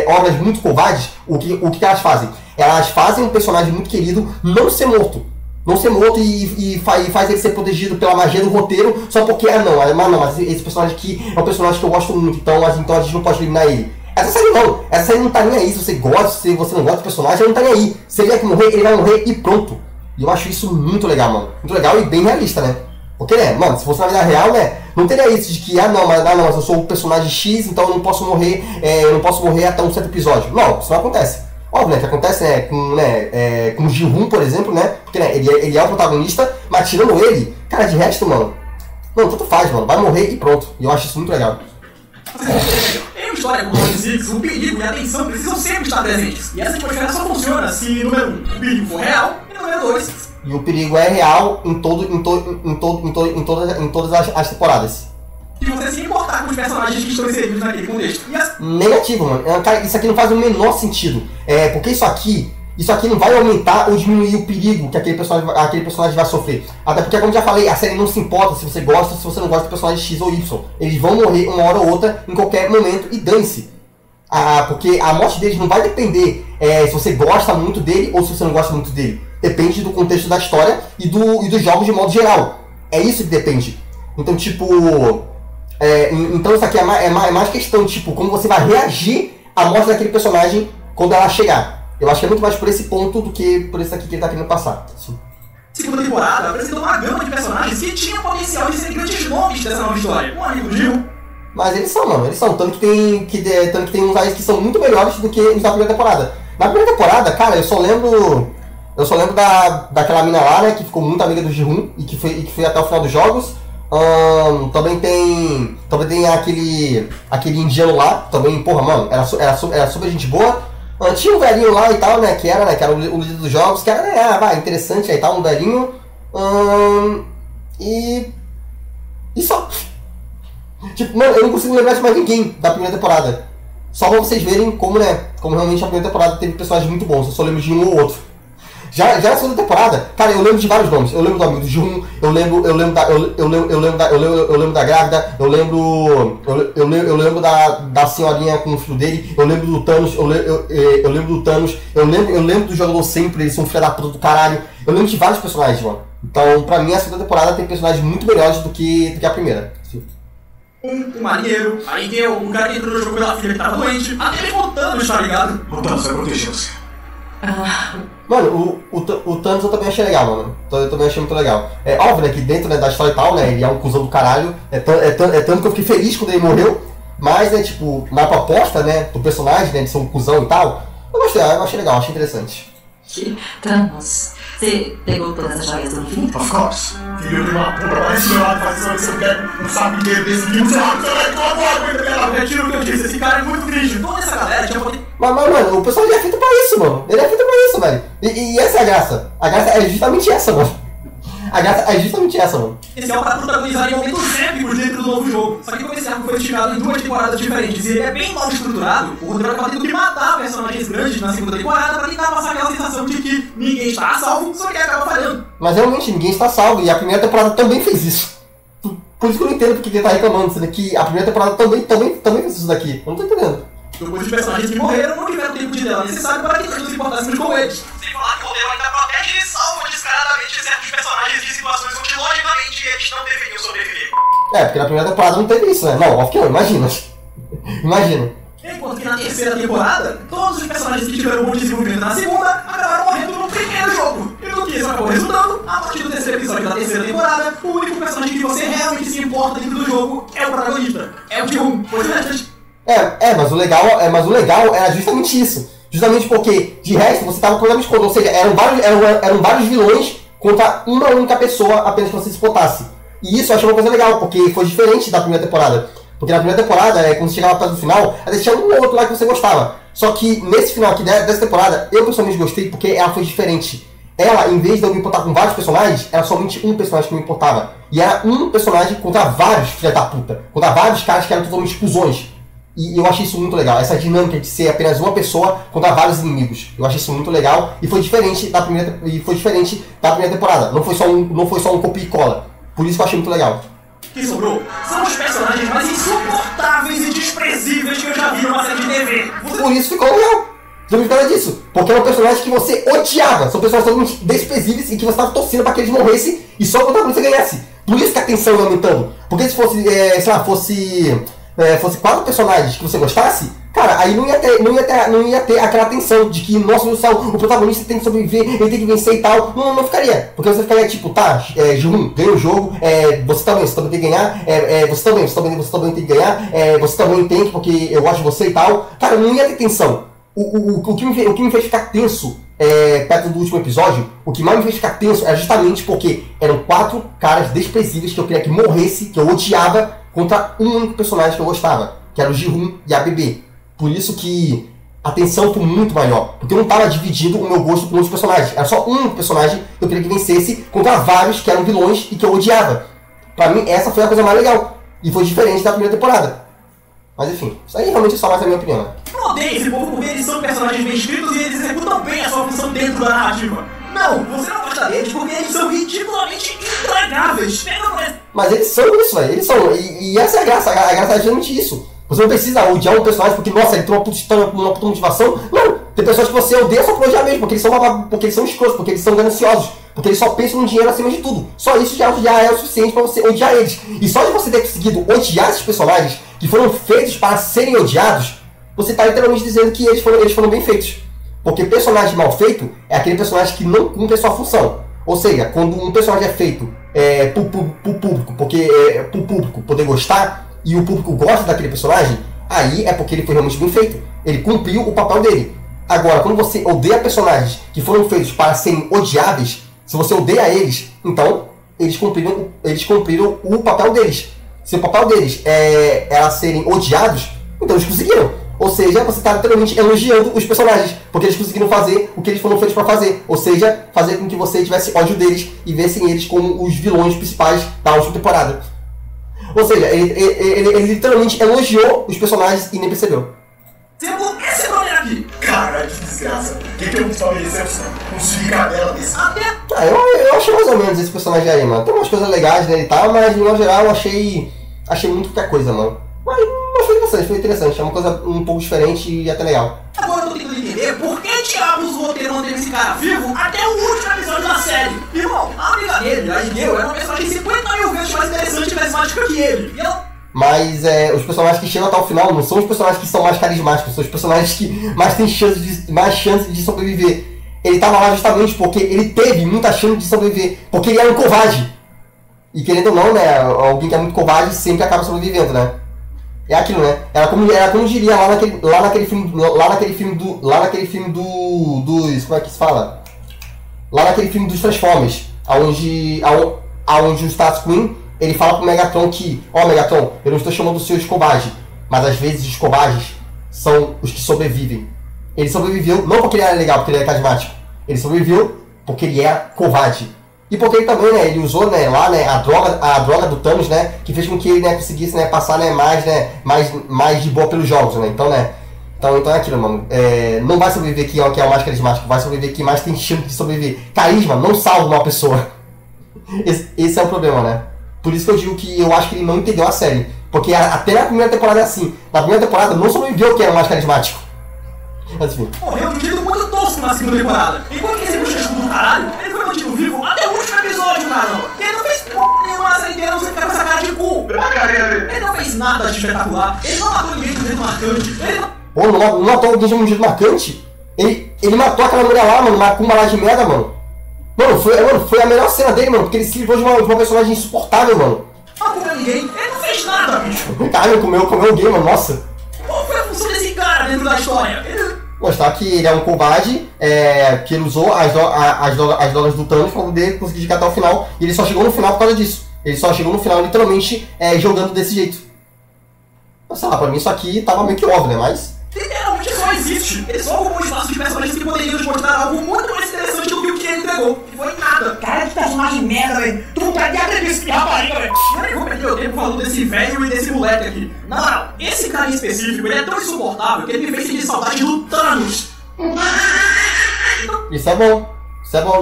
obras muito covardes, o que elas fazem? Elas fazem um personagem muito querido não ser morto. Não ser morto e faz ele ser protegido pela magia do roteiro só porque, mas esse personagem aqui é um personagem que eu gosto muito, então a gente não pode eliminar ele. Essa série não tá nem aí, se você gosta, se você não gosta do personagem, ele não tá nem aí. Se ele vai morrer, ele vai morrer e pronto. E eu acho isso muito legal, mano. Muito legal e bem realista, né? Porque, né, mano, se fosse na vida real, né, não teria isso de que, mas eu sou o personagem X, então eu não posso morrer até um certo episódio. Não, isso não acontece. Óbvio, né, que acontece, né, com o Ji-hoon, por exemplo, né, porque, né, ele é o protagonista, mas tirando ele, cara, de resto, mano, não, tanto faz, mano, vai morrer e pronto, e eu acho isso muito legal. Em uma história como Round 6, o perigo e a tensão precisam sempre estar presentes, e essa atmosfera só funciona se, número 1, o perigo for real, e número 2... E o perigo é real em todas as temporadas. E você se importar com os personagens que estão inseridos naquele contexto. Negativo, mano. Cara, isso aqui não faz o menor sentido. Porque isso aqui não vai aumentar ou diminuir o perigo que aquele personagem vai sofrer. Até porque, como já falei, a série não se importa se você gosta ou se você não gosta do personagem X ou Y. Eles vão morrer uma hora ou outra em qualquer momento e dane-se. Porque a morte deles não vai depender se você gosta muito dele ou se você não gosta muito dele. Depende do contexto da história e dos jogos de modo geral. É isso que depende. Então, tipo... então isso aqui é mais questão, tipo, como você vai reagir à morte daquele personagem quando ela chegar. Eu acho que é muito mais por esse ponto do que por esse aqui que ele tá querendo passar. Sim. Segunda temporada apresentou uma gama de personagens que tinham potencial de ser grandes nomes dessa nova história. Um amigo Gil. Mas eles são, mano, eles são. Tanto que tem uns aí que são muito melhores do que os da primeira temporada. Na primeira temporada, cara, eu só lembro daquela mina lá, né, que ficou muito amiga do Ji-hoon e que foi até o final dos jogos. Também tem aquele indiano lá, também, porra, mano, era super gente boa. Tinha um velhinho lá e tal, né, que era o líder dos jogos, que era, né, interessante aí e tal, um velhinho. E só. Tipo, mano, eu não consigo lembrar de mais ninguém da primeira temporada. Só pra vocês verem como, né, como realmente a primeira temporada teve personagens muito bons. Eu só lembro de um ou outro. Já na segunda temporada, cara, eu lembro de vários nomes. Eu lembro do amigo do Jun, eu lembro da grávida, eu lembro da senhorinha com o filho dele, eu lembro do Thanos, eu lembro do Thanos, eu lembro do jogador sempre, eles são filha da puta do caralho. Eu lembro de vários personagens, mano. Então, pra mim, a segunda temporada tem personagens muito melhores do que a primeira. O marinheiro, aí tem o cara que entrou no jogo pela filha que tava doente, até ele voltando, tá ligado? O Thanos vai proteger você. Mano, o Thanos eu também achei legal, mano. Eu também achei muito legal. É óbvio, né, que dentro, né, da história e tal, né, ele é um cuzão do caralho. É tanto que eu fiquei feliz quando ele morreu. Mas, né, tipo, na proposta, né, do personagem, né, de ser um cuzão e tal, eu achei legal, achei interessante. Thanos, você pegou todas as joias do infinito? Of course. Filho de uma puta, vai se lado, faz isso, você quer um saco inteiro desse aqui, você vai tomar Eu retiro o que eu disse, esse cara é muito triste. Toda essa galera tinha poder. Mas, mano, o personagem é feito pra isso, mano. Ele é feito pra isso, velho. E essa é a graça. A graça é justamente essa, mano. A graça é justamente essa, mano. Esse é o para protagonizar em momentos épicos dentro do novo jogo. Só que como esse arco foi esticado em 2 temporadas diferentes e ele é bem mal estruturado, o roteiro acaba tendo que matar personagens grandes na segunda temporada pra tentar passar aquela sensação de que ninguém está a salvo, só que acaba falhando. Mas realmente, ninguém está salvo. E a primeira temporada também fez isso. Por isso que eu não entendo porque ele tá reclamando, sendo que a primeira temporada também fez isso daqui. Eu não tô entendendo. Depois os personagens que morreram não tiveram o tempo de tela necessário para que todos nos importássemos com eles. Sem falar que o roteiro ainda protege e salva descaradamente certos personagens de situações onde, logicamente, eles não deveriam sobreviver. Porque na primeira temporada não teve isso, né? Não, óbvio que não, imagina. Imagina. Enquanto que na terceira temporada, todos os personagens que tiveram um bom desenvolvimento na segunda acabaram morrendo no primeiro jogo. E no que isso acabou resultando, a partir do terceiro episódio da terceira temporada, o único personagem que você realmente se importa dentro do jogo é o protagonista. É o Jun, mas o legal era justamente isso. Justamente porque, de resto, você tava completamente contra. Ou seja, eram vários vilões contra uma única pessoa apenas que você se botasse. E isso eu achei uma coisa legal, porque foi diferente da primeira temporada. Porque na primeira temporada, quando você chegava perto do final, até tinha um ou outro lá que você gostava. Só que nesse final aqui dessa temporada, eu pessoalmente gostei porque ela foi diferente. Ela, em vez de eu me importar com vários personagens, era somente um personagem que me importava. E era um personagem contra vários filhos da puta. Contra vários caras que eram totalmente cuzões. E eu achei isso muito legal, essa dinâmica de ser apenas uma pessoa contra vários inimigos. Eu achei isso muito legal e foi diferente da primeira temporada. Não foi só um copia e cola. Por isso que eu achei muito legal. O que sobrou são os personagens mais insuportáveis e desprezíveis que eu já vi numa série de TV. Por isso ficou legal. Não me fala disso. Porque é um personagem que você odiava. São pessoas totalmente desprezíveis e que você estava torcendo para que eles morressem e só quando você ganhasse. Por isso que a tensão ia aumentando. Porque se fosse, fosse 4 personagens que você gostasse, cara, aí não ia ter aquela tensão de que, nossa, meu céu, o protagonista tem que sobreviver, ele tem que vencer e tal. Não ficaria. Porque você ficaria tipo, tá, Jun, ganha o jogo, você também tem que ganhar, você também tem que ganhar, você também tem que, porque eu gosto de você e tal. Cara, não ia ter tensão. O que me fez ficar tenso perto do último episódio, o que mais me fez ficar tenso é justamente porque eram 4 caras desprezíveis que eu queria que morresse, que eu odiava, contra um único personagem que eu gostava, que era o Ji-Hoon e a Bebê. Por isso que a tensão foi muito maior, porque eu não estava dividindo o meu gosto por outros personagens. Era só um personagem que eu queria que vencesse contra vários que eram vilões e que eu odiava. Pra mim, essa foi a coisa mais legal. E foi diferente da primeira temporada. Mas enfim, isso aí realmente é só mais a minha opinião. Eu odeio esse povo porque eles são personagens bem escritos e eles executam bem a sua função dentro da narrativa. Não, você não gosta deles porque eles são ridiculamente intragáveis. Mas eles são isso, velho. Eles são. E essa é a graça. A graça é justamente isso. Você não precisa odiar um personagem porque, nossa, ele tem uma puta motivação. Não. Tem pessoas que você odeia só por odiar mesmo. Porque eles são escrotos, porque eles são gananciosos. Porque eles só pensam no dinheiro acima de tudo. Só isso já é o suficiente pra você odiar eles. E só de você ter conseguido odiar esses personagens que foram feitos para serem odiados, você tá literalmente dizendo que eles foram bem feitos. Porque personagem mal feito é aquele personagem que não cumpre a sua função. Ou seja, quando um personagem é feito pro público, pro público poder gostar, e o público gosta daquele personagem, aí é porque ele foi realmente bem feito. Ele cumpriu o papel dele. Agora, quando você odeia personagens que foram feitos para serem odiáveis, se você odeia eles, então eles cumpriram o papel deles. Se o papel deles era serem odiados, então eles conseguiram. Ou seja, você tá literalmente elogiando os personagens, porque eles conseguiram fazer o que eles foram feitos pra fazer. Ou seja, fazer com que você tivesse ódio deles e vissem eles como os vilões principais da última temporada. Ou seja, ele literalmente elogiou os personagens e nem percebeu. Exemplo, esse nome aqui. Caralho, que desgraça. Quem tem um salve um cilicadela desse? Até Eu achei mais ou menos esse personagem aí, mano. Tem umas coisas legais nele e tal, mas no geral eu achei muito qualquer coisa, mano. Mas foi interessante. É uma coisa um pouco diferente e até legal. agora eu tô tentando entender por que diabos o roteiro não teve esse cara vivo até o último episódio da série. Irmão, a amiga dele, a Hideo, era uma personagem 50 mil vezes mais interessante e carismática que ele. E ela... Mas os personagens que chegam até o final não são os personagens que são mais carismáticos, são os personagens que mais têm mais chance de sobreviver. Ele tava lá justamente porque ele teve muita chance de sobreviver, porque ele era um covarde. E querendo ou não, né, alguém que é muito covarde sempre acaba sobrevivendo, né? É aquilo, né? Era como diria lá naquele filme dos... Como é que se fala? Lá naquele filme dos Transformers, aonde o Starscream, ele fala pro Megatron que, Megatron, eu não estou chamando o senhor de covarde, mas às vezes os covardes são os que sobrevivem. Ele sobreviveu não porque ele era legal, porque ele era carismático. Ele sobreviveu porque ele era covarde. E porque ele também, né, ele usou, né, lá, né, a droga do Thanos, né, que fez com que ele, né, conseguisse, né, passar, né, mais de boa pelos jogos, né, então é aquilo, mano, não vai sobreviver que é o mais carismático, vai sobreviver que mais tem chance de sobreviver. Carisma não salva uma pessoa. Esse é o problema, né. Por isso que eu digo que eu acho que ele não entendeu a série, porque até na primeira temporada é assim, na primeira temporada não sobreviveu quem era o mais carismático. Mas enfim. Morreu de um jeito muito tosco na segunda temporada. Enquanto que esse bruxo do caralho, ele foi mantido vivo até o último episódio, caramba. Ele não fez porra nenhuma na série inteira, não sei ficar com essa cara de cu. Ele não fez nada de espetacular, ele não matou ninguém de um jeito marcante, ele não... Pô, não matou alguém de um jeito marcante? Ele matou aquela mulher lá, mano, uma cumba lá de merda, mano. Mano, foi a melhor cena dele, mano, porque ele se livrou de uma personagem insuportável, mano. Não comeu ninguém, ele não fez nada, bicho. Caralho, comeu alguém, mano, nossa. Qual foi a função desse cara dentro da história? Mostrar que ele é um covarde, que ele usou as drogas do Thanos pra poder conseguir chegar até o final, e ele só chegou no final por causa disso. Ele só chegou no final, literalmente, jogando desse jeito. Sei lá, pra mim isso aqui tava meio que óbvio, né, mas... Literalmente só existe. Ele só ocupou espaço de personagens que poderiam te mostrar algo muito mais interessante do que o que ele entregou. Que foi nada. Cara, que personagem merda, velho. Tu não tá de acreditar que rapariga, velho. Eu nem vou perder meu tempo falando desse velho e desse moleque aqui. Na moral, esse cara em específico, ele é tão insuportável que ele me fez sentir saudade do Thanos. Isso é bom.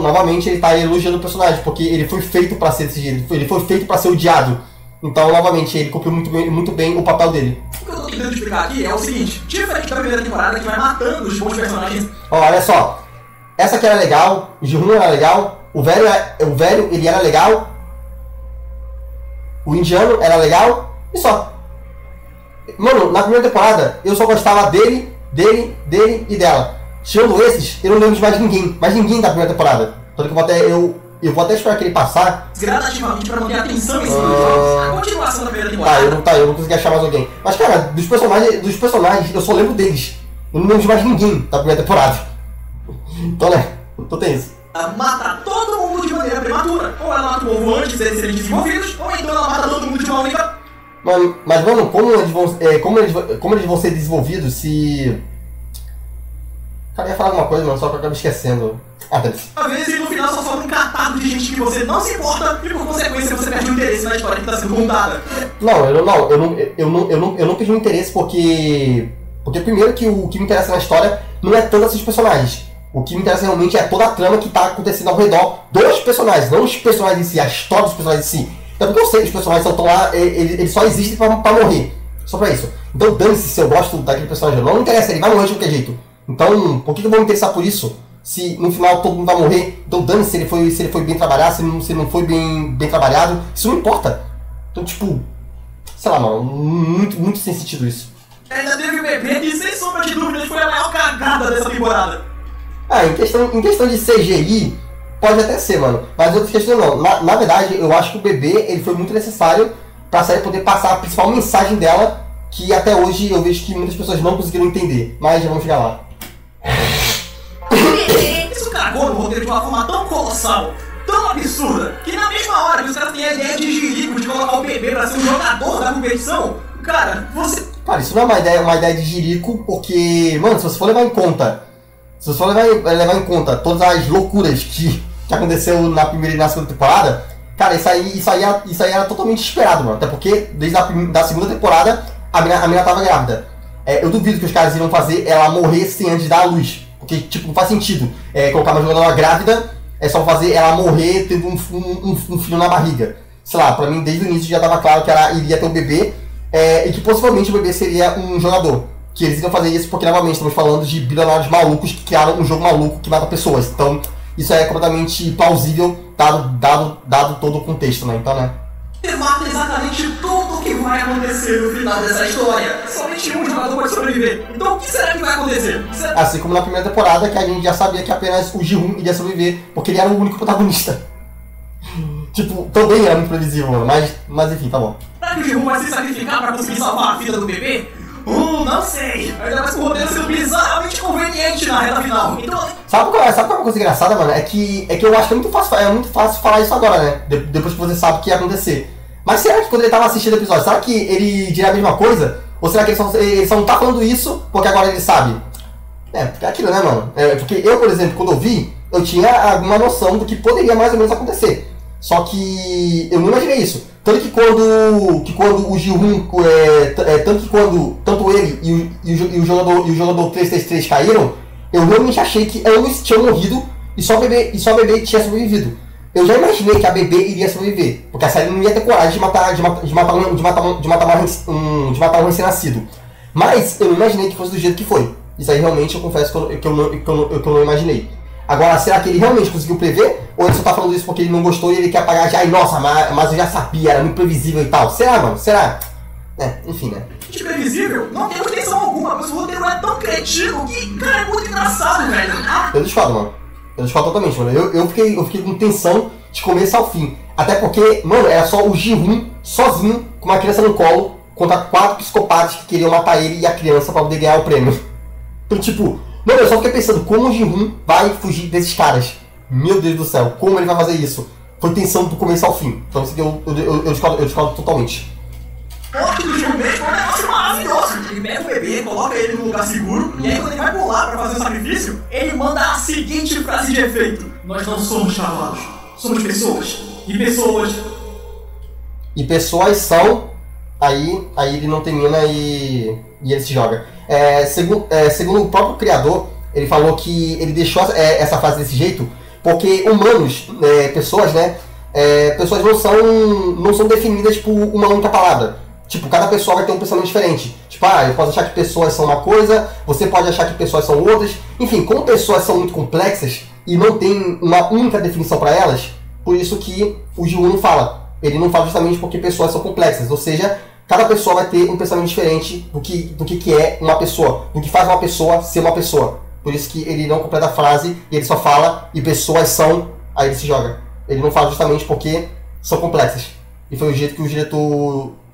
Novamente ele tá elogiando o personagem, porque ele foi feito pra ser desse jeito. Ele foi feito pra ser odiado. Então, novamente, ele cumpriu muito bem o papel dele. O que eu tô tentando explicar aqui é o seguinte: diferente da primeira temporada que vai matando os bons personagens. Olha só, essa aqui era legal, o Ji-Hoon era legal, o velho ele era legal, o indiano era legal, e só. Mano, na primeira temporada eu só gostava dele e dela. Tirando esses, eu não lembro de mais ninguém da primeira temporada. Tanto que eu vou até esperar que ele passar gradativamente pra manter a atenção em cima dos jogos. A continuação da primeira temporada. Eu não consegui achar mais alguém. Mas cara, dos personagens eu só lembro deles. Eu não lembro de mais ninguém da primeira temporada. Então né, então tem isso. Ela mata todo mundo de maneira prematura. Ou ela mata o povo antes deles serem desenvolvidos, ou então ela mata todo mundo de uma única... Mas mano, como eles vão ser desenvolvidos se... Cara, eu ia falar alguma coisa, mano, só que eu acabo esquecendo. Às vezes no final só sobra um catado de gente que você não se importa e por consequência você perde o interesse na história que está sendo contada. Eu não perdi o interesse porque primeiro que o que me interessa na história não é tanto esses personagens. O que me interessa realmente é toda a trama que está acontecendo ao redor dos personagens, não os personagens em si, a história dos personagens em si. Então porque eu sei que os personagens estão lá, eles só existem pra morrer. Só pra isso. Então dane-se se eu gosto daquele personagem ou não, não interessa, ele vai morrer de qualquer jeito. Então, por que eu vou me interessar por isso? Se no final todo mundo vai morrer, então dane-se se ele foi bem trabalhado, se não foi bem trabalhado, isso não importa. Então, tipo, sei lá, mano, muito sem sentido isso. Ainda teve o bebê e sem sombra de dúvidas foi a maior cagada dessa temporada. Em questão de CGI, pode até ser, mano, mas outras questões não. Na verdade, eu acho que o bebê ele foi muito necessário pra série poder passar a principal mensagem dela, que até hoje eu vejo que muitas pessoas não conseguiram entender, mas já vamos chegar lá. Isso cagou no roteiro de uma forma tão colossal, tão absurda, que na mesma hora que os caras têm a ideia de Jirico de colocar o bebê pra ser um jogador da competição, cara, você... Cara, isso não é uma ideia de jirico, porque, mano, se você for levar em conta. Se você for levar em conta todas as loucuras que aconteceu na primeira e na segunda temporada, cara, isso aí era totalmente esperado, mano. Até porque desde da segunda temporada a mina tava grávida. Eu duvido que os caras iriam fazer ela morrer sem antes dar a luz. Porque, tipo, não faz sentido colocar uma jogadora grávida, é só fazer ela morrer tendo um filho na barriga. Sei lá, pra mim desde o início já tava claro que ela iria ter um bebê, e que possivelmente o bebê seria um jogador. Que eles iriam fazer isso porque, novamente, estamos falando de bilionários malucos que criaram um jogo maluco que mata pessoas. Então, isso é completamente plausível, dado todo o contexto, né? Então, né? Mata exatamente tudo o que vai acontecer no final dessa história. Somente um jogador pode sobreviver. Então o que será que vai acontecer? Assim como na primeira temporada, que a gente já sabia que apenas o Ji-Hoon iria sobreviver, porque ele era o único protagonista. Tipo, também era muito previsível, mano, mas enfim, tá bom. Será que o Ji-Hoon vai se sacrificar pra conseguir salvar a vida do bebê? Não sei. Ainda mais com o roteiro sendo bizarramente conveniente na reta final. Então... Sabe qual é uma coisa engraçada, mano? É que eu acho que é muito fácil falar isso agora, né? Depois que você sabe o que ia acontecer. Mas será que quando ele tava assistindo o episódio, será que ele diria a mesma coisa? Ou será que ele só não tá falando isso porque agora ele sabe? É aquilo, né, mano? Porque eu, por exemplo, quando eu vi, eu tinha alguma noção do que poderia mais ou menos acontecer. Só que eu não imaginei isso. Tanto que quando o Ji-Hoon, tanto ele e o jogador 333 caíram, eu realmente achei que ambos tinham morrido e só a bebê tinha sobrevivido. Eu já imaginei que a bebê iria sobreviver, porque a série não ia ter coragem de matar um recém-nascido. Mas eu não imaginei que fosse do jeito que foi. Isso aí realmente eu confesso que eu não imaginei. Agora, será que ele realmente conseguiu prever? Ou ele só tá falando isso porque ele não gostou e ele quer apagar já? Ai, nossa, mas eu já sabia, era muito previsível e tal. Será, mano? Será? Enfim, né? De previsível? Não tem intenção alguma, mas o roteiro é tão cretino que, cara, é muito engraçado, velho. Eu discordo, mano. Eu discordo totalmente, mano. Eu fiquei com tensão de começo ao fim. Até porque, mano, era só o Ji-Hoon sozinho, com uma criança no colo, contra 4 psicopatas que queriam matar ele e a criança pra poder ganhar o prêmio. Então, tipo, mano, eu só fiquei pensando, como o Ji-Hoon vai fugir desses caras? Meu Deus do céu, como ele vai fazer isso? Foi tensão do começo ao fim. Então, eu discordo totalmente. O do Ji-Hoon mesmo é um negócio maravilhoso. Ele pega o bebê, coloca ele num lugar seguro, e aí quando ele vai pular pra fazer o sacrifício, ele manda a seguinte frase de efeito: nós não somos cavalos, somos pessoas. E pessoas são... Aí ele não termina e ele se joga. Segundo o próprio criador, ele falou que ele deixou essa frase desse jeito porque humanos, pessoas, né? Pessoas não são definidas por uma única palavra. Tipo, cada pessoa vai ter um pensamento diferente. Tipo, eu posso achar que pessoas são uma coisa, você pode achar que pessoas são outras. Enfim, como pessoas são muito complexas e não tem uma única definição para elas, por isso que o Ji-Hoon não fala. Ele não fala justamente porque pessoas são complexas. Ou seja, cada pessoa vai ter um pensamento diferente do que é uma pessoa, do que faz uma pessoa ser uma pessoa. Por isso que ele não completa a frase e ele só fala e pessoas são, aí ele se joga. Ele não fala justamente porque são complexas. E foi o jeito que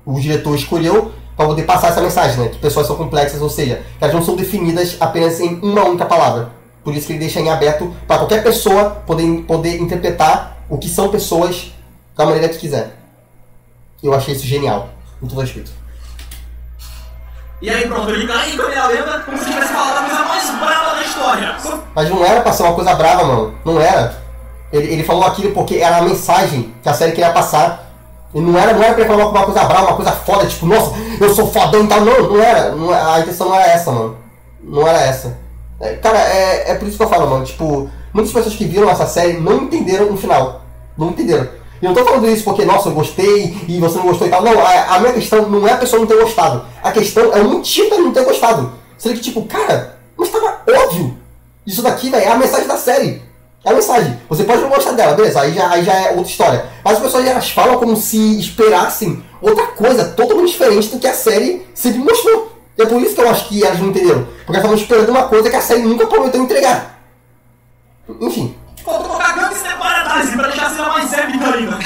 o diretor escolheu para poder passar essa mensagem, né? Que pessoas são complexas, ou seja, que elas não são definidas apenas em uma única palavra. Por isso que ele deixa em aberto para qualquer pessoa poder interpretar o que são pessoas da maneira que quiser. Eu achei isso genial, com todo respeito. E aí pronto, ele cai em câmera lenta como se tivesse falado a coisa mais brava da história. Mas não era pra ser uma coisa brava, mano. Não era. Ele falou aquilo porque era a mensagem que a série queria passar. E não era pra ele falar uma coisa brava, uma coisa foda, tipo, nossa, eu sou fodão e tal. Não era. A intenção não era essa, mano. Não era essa. Cara, é por isso que eu falo, mano. Tipo, muitas pessoas que viram essa série não entenderam o final. Não entenderam. E eu não tô falando isso porque, nossa, eu gostei e você não gostou e tal. Não, a minha questão não é a pessoa não ter gostado. A questão é o motivo pra ele não ter gostado. Seria que, tipo, cara, mas tava óbvio. Isso daqui, velho, é a mensagem da série. É a mensagem. Você pode não gostar dela, beleza, aí já é outra história. Mas as pessoas elas falam como se esperassem outra coisa totalmente diferente do que a série sempre mostrou. E é por isso que eu acho que elas não entenderam. Porque elas estavam esperando uma coisa que a série nunca prometeu entregar. Enfim. Pô, tô cagando isso é paradise pra deixar a cena mais épica ainda.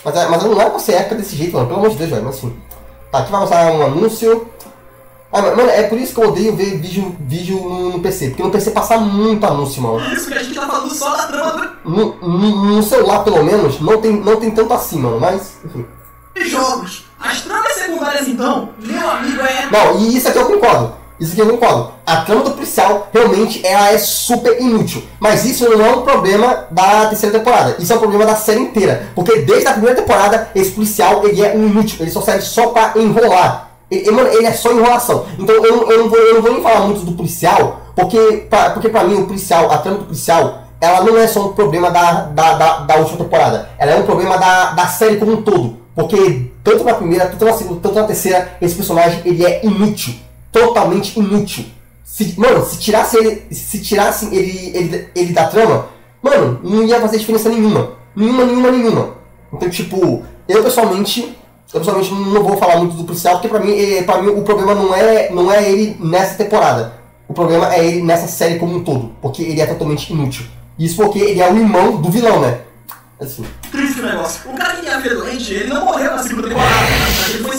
Mas não era pra ser épica desse jeito, mano. Pelo amor de Deus, velho. Mas assim. Tá, aqui vai mostrar um anúncio. Mano, é por isso que eu odeio ver vídeo no PC. Porque no PC passa muito anúncio, mano. Isso que a gente tá falando só da trama do... No celular, pelo menos, não tem tanto assim, mano. Mas, enfim. Jogos. As tramas secundárias Mas então, meu amigo é... Não, e isso aqui eu concordo. Isso aqui eu concordo. A trama do policial realmente ela é super inútil. Mas isso não é um problema da terceira temporada. Isso é um problema da série inteira. Porque desde a primeira temporada, esse policial ele é um inútil. Ele só serve só pra enrolar. Ele é só enrolação. Então eu não vou nem falar muito do policial. Porque pra mim o policial, a trama do policial, ela não é só um problema da última temporada. Ela é um problema da série como um todo. Porque tanto na primeira, tanto na segunda, tanto na terceira, esse personagem ele é inútil. Totalmente inútil. Se tirasse ele da trama, mano, não ia fazer diferença nenhuma. Nenhuma. Então, tipo, eu pessoalmente não vou falar muito do policial, porque pra mim o problema não é ele nessa temporada. O problema é ele nessa série como um todo, porque ele é totalmente inútil. Isso porque ele é o irmão do vilão, né? Assim. Triste o negócio. O cara que tinha a filha doente, ele não morreu na segunda temporada. Ele foi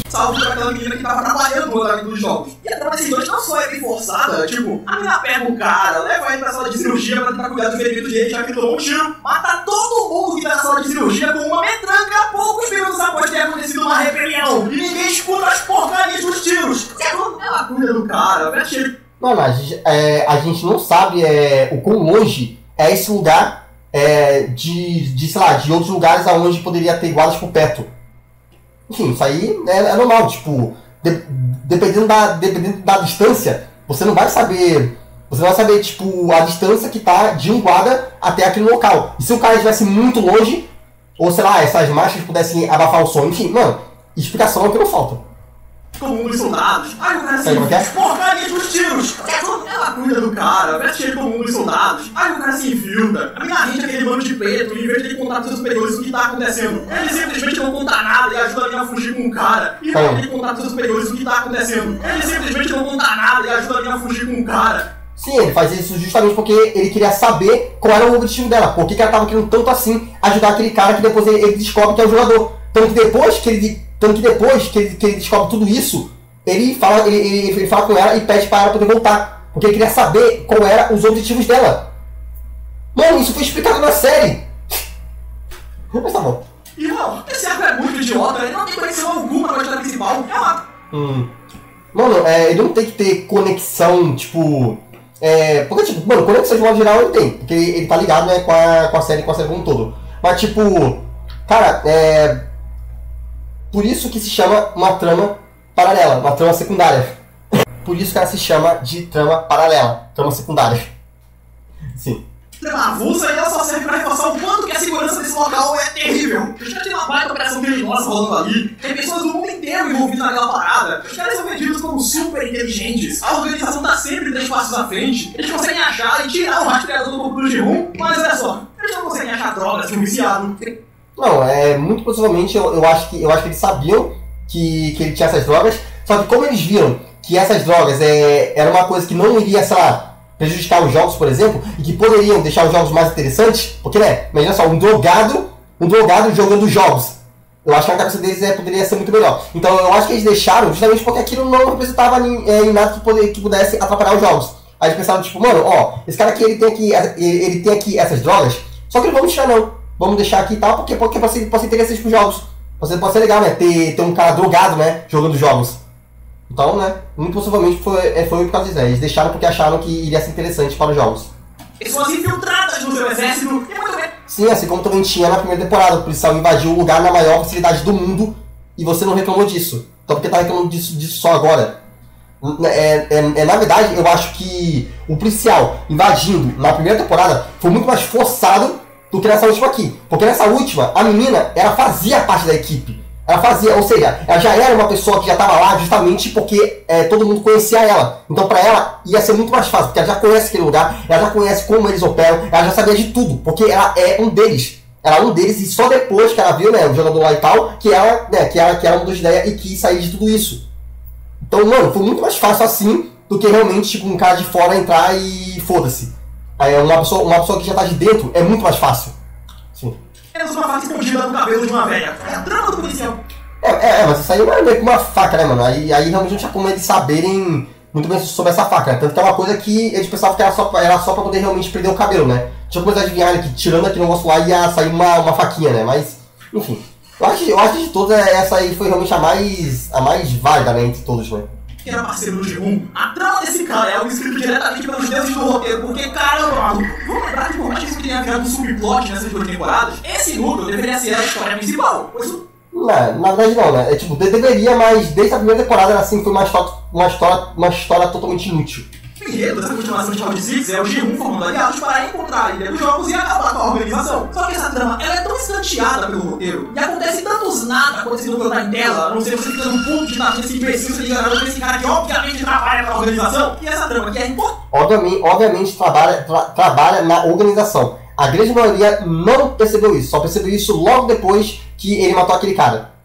salvo por aquela menina que tava trabalhando no andamento dos jogos. E a trama desses dois não só é bem forçada, tipo, a menina pega o cara, leva ele pra sala de cirurgia pra tentar cuidar do ferimento dele, já que ele tomou um tiro, mata todo mundo que tá na sala de cirurgia com uma metranca, poucos minutos após ter acontecido uma rebelião. E ninguém escuta as porcarias dos tiros. Ela cuida do cara, veste ele. Não, a gente não sabe o quão longe é esse lugar sei lá, de outros lugares aonde poderia ter guardas por perto. Enfim, isso aí é normal, tipo, dependendo da distância, você não vai saber, tipo, a distância que tá de um guarda até aquele local. E se o cara estivesse muito longe, ou sei lá, essas marchas pudessem abafar o som, enfim, mano, explicação é o que não falta. Como os soldados. Aí o cara assim, porcaria dos tiros. Ela cuida do cara, veste ele como dos soldados. Aí o cara se infiltra. A minha gente é aquele mano de preto, em vez de ele contar pros seus superiores o que tá acontecendo. Ele simplesmente não conta nada e ajuda a minha a fugir com o cara. E não ele contar pros seus superiores o que tá acontecendo. Ele simplesmente não conta nada e ajuda a minha a fugir com o cara. Sim, ele faz isso justamente porque ele queria saber qual era o objetivo dela. Por que ela tava querendo tanto assim ajudar aquele cara que depois ele descobre que é o jogador. Tanto que depois que ele descobre tudo isso, ele fala com ela e pede para ela poder voltar. Porque ele queria saber qual eram os objetivos dela. Mano, isso foi explicado na série. Mas tá bom. Irmão, esse arco é muito idiota, ele não tem conexão alguma com a história principal. É uma... Mano, ele não tem que ter conexão, tipo... porque, tipo, mano, conexão de modo geral ele tem. Porque ele tá ligado, né, com a série como um todo. Mas, tipo... Cara, por isso que se chama uma trama paralela, uma trama secundária. Por isso que ela se chama de trama paralela, trama secundária. Sim. Trama avulsa e ela só serve pra reforçar o quanto que a segurança desse local é terrível. Os caras têm uma baita operação criminosa rolando ali. Tem pessoas do mundo inteiro envolvidas naquela parada. Os caras são vendidos como super inteligentes. A organização tá sempre 3 passos à frente. Eles conseguem achar e tirar o rastreador do corpo do G1, mas olha só, eles não conseguem achar drogas de um viciado. Não, muito possivelmente eu acho que eles sabiam que ele tinha essas drogas, só que como eles viram que essas drogas era uma coisa que não iria, sei lá, prejudicar os jogos, por exemplo, e que poderiam deixar os jogos mais interessantes, porque, né, imagina só, um drogado jogando jogos. Eu acho que a cabeça deles poderia ser muito melhor. Então eu acho que eles deixaram justamente porque aquilo não representava em nada que pudesse atrapalhar os jogos. Aí eles pensaram, tipo, mano, ó, esse cara aqui ele tem aqui essas drogas, só que não vamos tirar não. Vamos deixar aqui e tal, porque pode ser interessante pros jogos. Pode ser legal, né? Ter um cara drogado, né? Jogando jogos. Então, né? Muito possivelmente foi por causa disso, né? Eles deixaram porque acharam que iria ser interessante para os jogos. Pessoas infiltradas no seu exército e muito bem. Sim, assim como também tinha na primeira temporada. O policial invadiu o lugar na maior facilidade do mundo e você não reclamou disso. Então por que tá reclamando disso só agora? Na verdade, eu acho que o policial invadindo na primeira temporada foi muito mais forçado do que nessa última aqui. Porque nessa última, a menina, ela fazia parte da equipe. Ela fazia, ou seja, ela já era uma pessoa que já estava lá justamente porque todo mundo conhecia ela. Então pra ela ia ser muito mais fácil, porque ela já conhece aquele lugar, ela já conhece como eles operam, ela já sabia de tudo, porque ela é um deles. Ela é um deles e só depois que ela viu, né, o jogador lá e tal, que ela mudou de ideia e quis sair de tudo isso. Então, mano, foi muito mais fácil assim do que realmente, tipo, um cara de fora entrar e foda-se. Uma pessoa que já tá de dentro é muito mais fácil. Sim. Temos uma faca escondida no cabelo de uma velha. É a trama do policial. Mas isso aí não é meio que uma faca, né, mano? Aí realmente não tinha como eles saberem muito bem sobre essa faca, né? Tanto que é uma coisa que eles pensavam que era só pra poder realmente prender o cabelo, né? Tinha coisa de adivinhar, né, que tirando aquele negócio lá ia sair uma faquinha, né? Mas, enfim. Eu acho que de todas, essa aí foi realmente a mais válida, né, entre todos, né? Que era parceiro do G1, a trama desse cara é algo escrito diretamente pelos deuses do roteiro, porque, caramba, vamos lembrar que por mais que isso tenha virado um subplot nessas 2 temporadas, esse núcleo deveria ser a história principal, pois Não, na verdade não, né? Tipo, deveria, mas desde a primeira temporada, assim, foi uma história totalmente inútil. O enredo dessa continuação de Round 6 é o G1 formando aliados para encontrar a ilha dos jogos e acabar com a organização. Só que essa trama, ela é tão escanteada pelo roteiro, e acontece tantos nada quando esse núcleo tá em tela, a não ser você fica num ponto de nada nesse imbecil, você liga nada nesse cara que obviamente trabalha pra organização, e essa trama que é importante. Obviamente trabalha na organização. A grande maioria não percebeu isso, só percebeu isso logo depois que ele matou aquele cara.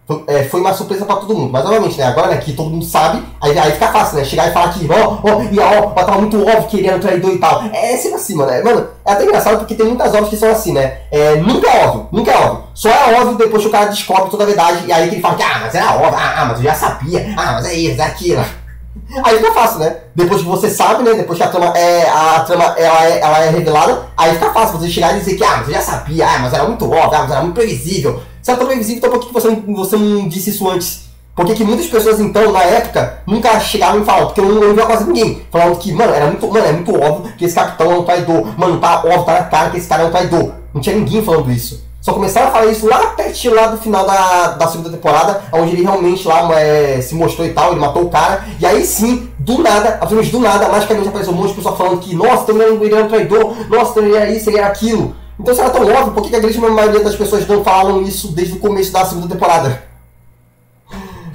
Foi uma surpresa pra todo mundo, mas obviamente, né, agora, né, que todo mundo sabe, aí fica fácil, né, chegar e falar que, tava muito óbvio que ele era um traidor e tal. É sempre assim, mano, é até engraçado porque tem muitas obras que são assim, né, nunca é óbvio, só é óbvio depois que o cara descobre toda a verdade, e aí que ele fala que, mas era óbvio, mas eu já sabia, mas é isso, é aquilo. Aí fica fácil, né, depois que você sabe, né, depois que a trama ela é revelada, aí fica fácil você chegar e dizer que, mas eu já sabia, mas era muito óbvio, mas era muito previsível. Se era tão previsível, então por que você não disse isso antes? Porque que muitas pessoas, então, na época, nunca chegavam e falavam, porque eu não via quase ninguém, falando que, é muito óbvio que esse capitão é um traidor, tá óbvio, tá na cara que esse cara é um traidor. Não tinha ninguém falando isso. Só começaram a falar isso lá pertinho, lá do final da segunda temporada, onde ele realmente lá se mostrou e tal, ele matou o cara, e aí sim, do nada, absolutamente do nada, magicamente apareceu um monte de pessoas falando que, nossa, então ele era um traidor, nossa, então ele era isso, ele era aquilo. Então se era tão óbvio, por que a grande maioria das pessoas não falam isso desde o começo da segunda temporada?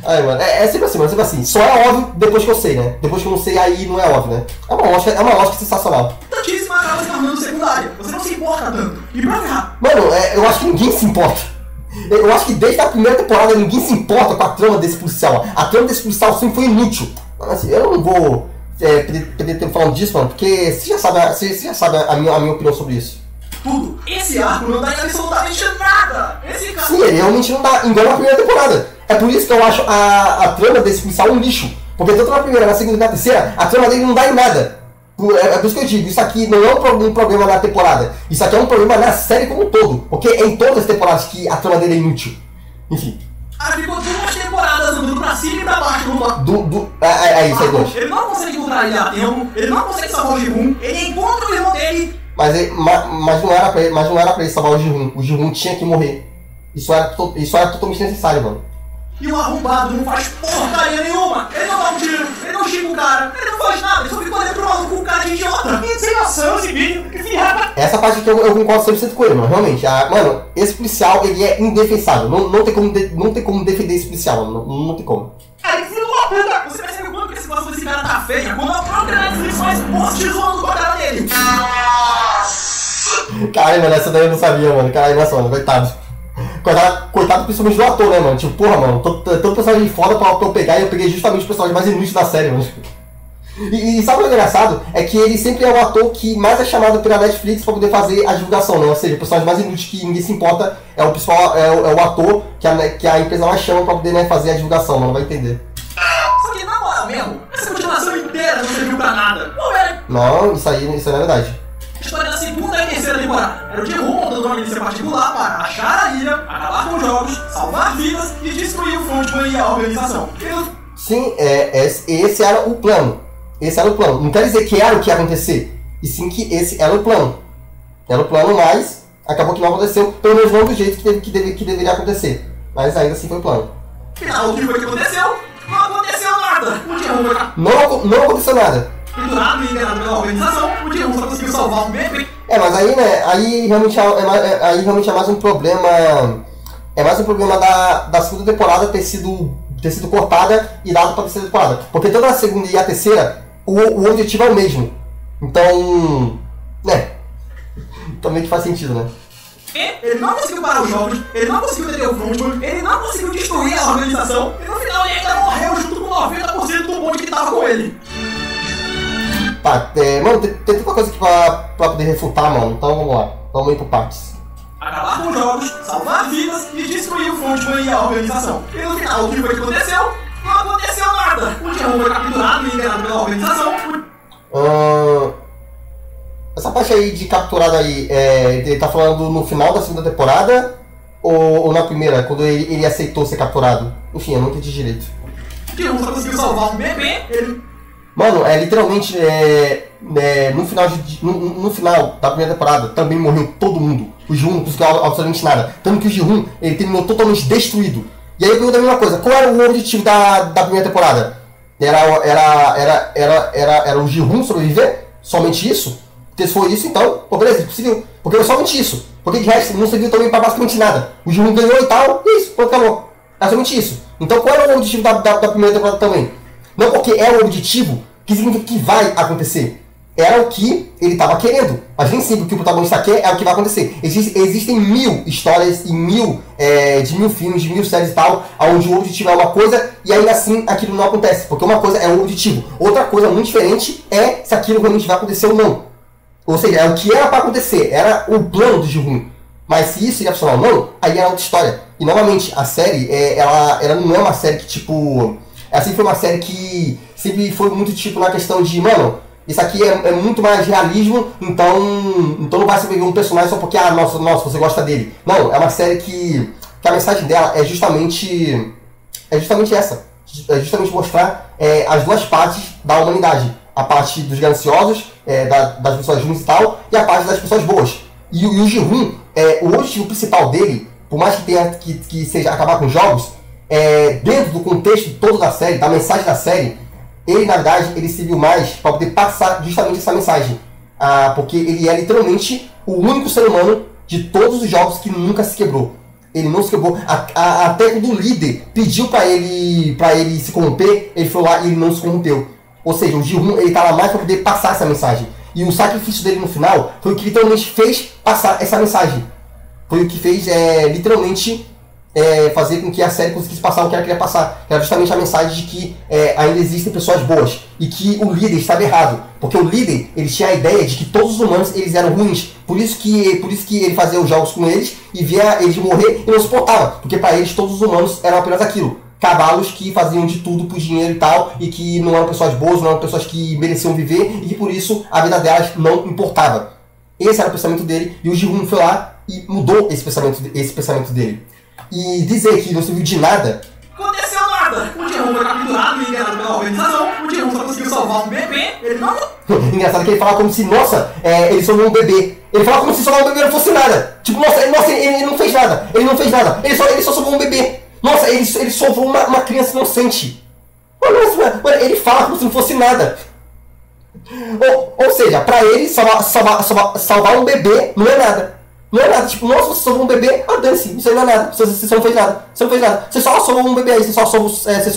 Ai, mano, é sempre assim, mano, sempre assim. Só é óbvio depois que eu sei, né? Depois que eu não sei, aí não é óbvio, né? É uma lógica sensacional. Tantíssima acaba se tornando secundária, você não se importa tanto. E pra cá? Mano, eu acho que ninguém se importa. Eu acho que desde a primeira temporada ninguém se importa com a trama desse policial. A trama desse policial sempre foi inútil. Assim, eu não vou perder tempo falando disso, mano, porque você já sabe a minha opinião sobre isso. Tudo. Esse arco não dá em absolutamente nada. Esse cara... Sim, ele realmente não dá, igual na primeira temporada. É por isso que eu acho a trama desse policial um lixo. Porque tanto na primeira, na segunda e na terceira, a trama dele não dá em nada. É por isso que eu digo, isso aqui não é um problema na temporada. Isso aqui é um problema na série como um todo. Porque é em todas as temporadas que a trama dele é inútil. Enfim. Ficou 2 temporadas andando pra cima e pra baixo. Isso aí, dois. Ele não consegue encontrar ele a tempo, ele não consegue salvar o G1, ele encontra o irmão dele. Mas não era pra ele salvar o Ji-Hoon. O Ji-Hoon tinha que morrer. Isso era totalmente necessário, mano. E o arrombado não faz porcaria nenhuma. Ele não dá um tiro, ele não xinga o cara, ele não faz nada, ele só fica olhando pro maluco com cara de idiota. Sem noção esse vídeo, que filha. Essa parte aqui eu concordo 100% com ele, mano. Realmente, mano, esse policial, ele é indefensável. Não tem como defender esse policial, mano. Não tem como. Cara, que filho da puta! Você percebe o quanto que a situação desse cara tá feia quando a própria Netflix faz post zoando com a cara dele. Caralho, mano, essa daí eu não sabia, mano. Caralho, nossa, mano, coitado. Coitado principalmente do ator, né, mano? Tipo, porra, mano, tanto personagem foda pra eu pegar e eu peguei justamente os personagens mais inúteis da série, mano. E sabe o que é engraçado? É que ele sempre é o ator que mais é chamado pela Netflix pra poder fazer a divulgação, né? Ou seja, o personagem mais inútil que ninguém se importa é o pessoal, é o ator que a empresa mais chama pra poder, né, fazer a divulgação, mano, vai entender. Só que na moral mesmo, essa continuação inteira não serviu pra nada. Não, velho. Não, isso aí não é verdade. A história da segunda e terceira temporada era o Ji-Hoon montando uma milícia particular para achar a ilha, acabar com os jogos, salvar vidas e destruir o Frontman e a organização. Sim, esse era o plano. Esse era o plano. Não quer dizer que era o que ia acontecer, e sim que esse era o plano. Era o plano, mas acabou que não aconteceu, pelo menos não do jeito que deveria acontecer. Mas ainda assim foi o plano. Afinal, o que foi que aconteceu? Não aconteceu nada! O Ji-Hoon não aconteceu nada. Pendurado e enganado pela organização, o Ji-Hoon só conseguiu salvar um bebê. Mas aí, né, aí realmente é mais um problema. É mais um problema da segunda temporada ter sido cortada e dado pra terceira temporada. Porque toda a segunda e a terceira, o objetivo é o mesmo. Então, né, também que faz sentido, né? Ele não conseguiu parar os jogos, ele não conseguiu deter o Frontman, ele não conseguiu destruir a organização, e no final ele ainda morreu junto com 90% do bonde que tava com ele. Tá, mano, tem tanta coisa aqui pra poder refutar, mano, então vamos lá, vamos ir por partes. Acabar com os jogos, salvar vidas e destruir o Frontman e a organização. E no final, o que foi que aconteceu? Não aconteceu nada! O Ji-Hoon foi capturado e enganado pela organização. Essa parte aí de capturado aí, ele tá falando no final da segunda temporada? ou na primeira, quando ele aceitou ser capturado? Enfim, eu não entendi direito. Ji-Hoon só conseguiu salvar um bebê, ele... Mano, literalmente, no final da primeira temporada, também morreu todo mundo. O Ji-Hoon não conseguiu absolutamente nada. Tanto que o Ji-Hoon, ele terminou totalmente destruído. E aí eu pergunto a mesma coisa, qual era o objetivo da primeira temporada? Era o Ji-Hoon sobreviver? Somente isso? Porque se for isso, então, pô, beleza, ele conseguiu. Porque era somente isso. Porque de resto não serviu também pra basicamente nada. O Ji-Hoon ganhou e tal, e isso, pronto, acabou. É somente isso. Então qual era o objetivo da primeira temporada também? Não porque é o objetivo que significa que vai acontecer. Era o que ele estava querendo. Mas nem sempre o que o protagonista quer é o que vai acontecer. Existem 1000 histórias e 1000 filmes, de 1000 séries e tal, onde o objetivo é uma coisa e ainda assim aquilo não acontece. Porque uma coisa é o objetivo. Outra coisa muito diferente é se aquilo realmente vai acontecer ou não. Ou seja, é o que era para acontecer. Era o plano do Ji-Hoon. Mas se isso seria funcionar ou não, aí era outra história. E novamente, a série, ela não é uma série que tipo... Ela sempre foi uma série que sempre foi muito tipo na questão de, mano, isso aqui é muito mais realismo, então não vai sobreviver um personagem só porque, nossa, você gosta dele. Não, é uma série que a mensagem dela é justamente essa. É justamente mostrar as duas partes da humanidade. A parte dos gananciosos, das pessoas ruins e tal, e a parte das pessoas boas. E o Ji-Hoon, o objetivo principal dele, por mais que tenha que seja acabar com jogos, dentro do contexto todo da série, da mensagem da série, ele na verdade ele serviu mais para poder passar justamente essa mensagem, porque ele é literalmente o único ser humano de todos os jogos que nunca se quebrou. Ele não se quebrou, até quando o líder pediu para ele se corromper, ele foi lá e ele não se corrompeu. Ou seja, o Ji-Hoon ele tá lá mais para poder passar essa mensagem. E o sacrifício dele no final foi o que literalmente fez passar essa mensagem. Foi o que fez literalmente fazer com que a série conseguisse passar o que ela queria passar. Era justamente a mensagem de que ainda existem pessoas boas e que o líder estava errado. Porque o líder ele tinha a ideia de que todos os humanos eles eram ruins. Por isso que ele fazia os jogos com eles e via eles morrer e não suportava. Porque para eles todos os humanos eram apenas aquilo. Cavalos que faziam de tudo por dinheiro e tal, e que não eram pessoas boas, não eram pessoas que mereciam viver, e que por isso a vida delas não importava. Esse era o pensamento dele, e o Ji-Hoon foi lá e mudou esse pensamento dele. E dizer que não serviu de nada... Aconteceu nada! O Ji-Hoon foi capturado e enganado pela organização, o Ji-Hoon só conseguiu salvar um bebê, ele não... Engraçado que ele fala como se, nossa, ele salvou um bebê. Ele fala como se salvar um bebê não fosse nada. Tipo, nossa, ele não fez nada, ele só salvou um bebê. Nossa, ele salvou uma criança inocente. Nossa, ele fala como se não fosse nada. Ou seja, pra ele, salvar um bebê não é nada. Não é nada. Tipo, nossa, você salvou um bebê, dane-se, isso aí não é nada. Você não fez nada. Você só salvou um bebê aí, você só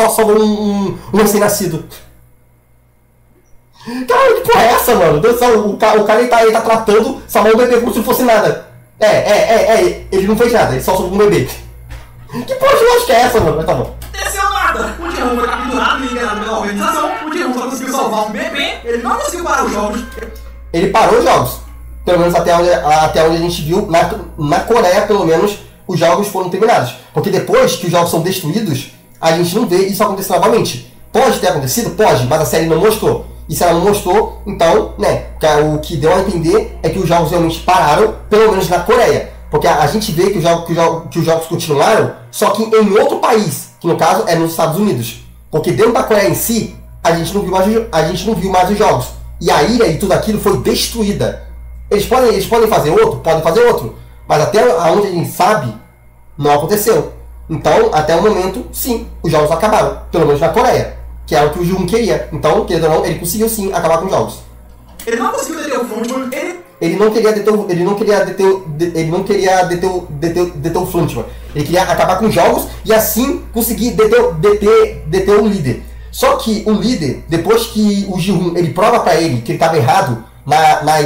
salvou um recém-nascido. Cara, que porra é essa, mano? O cara ele tá tratando salvar um bebê como se não fosse nada. Ele não fez nada, ele só salvou um bebê. Que porra de lógica é essa, mano? Mas tá bom. Aconteceu nada! O Ji-Hoon foi capturado e enganado pela organização, o Ji-Hoon só conseguiu salvar um bebê, ele não conseguiu parar os jogos. Ele parou os jogos. Pelo menos até onde a gente viu, na Coreia, pelo menos, os jogos foram terminados. Porque depois que os jogos são destruídos, a gente não vê isso acontecer novamente. Pode ter acontecido? Pode, mas a série não mostrou. E se ela não mostrou, então, o que deu a entender é que os jogos realmente pararam, pelo menos na Coreia. Porque a gente vê que os jogos continuaram, só que em outro país, que no caso é nos Estados Unidos. Porque dentro da Coreia em si, a gente não viu mais os jogos. E a ilha e tudo aquilo foi destruída. Eles podem fazer outro? Podem fazer outro. Mas até onde a gente sabe, não aconteceu. Então, até o momento, sim, os jogos acabaram. Pelo menos na Coreia. Que era o que o Ji-Hoon queria. Então, querendo ou não, ele conseguiu sim acabar com os jogos. Ele não conseguiu deter o Frontman, ele não queria deter o Frontman. Ele queria acabar com os jogos e assim conseguir deter o líder. Só que o líder, depois que o Ji-Hoon ele prova pra ele que ele estava errado na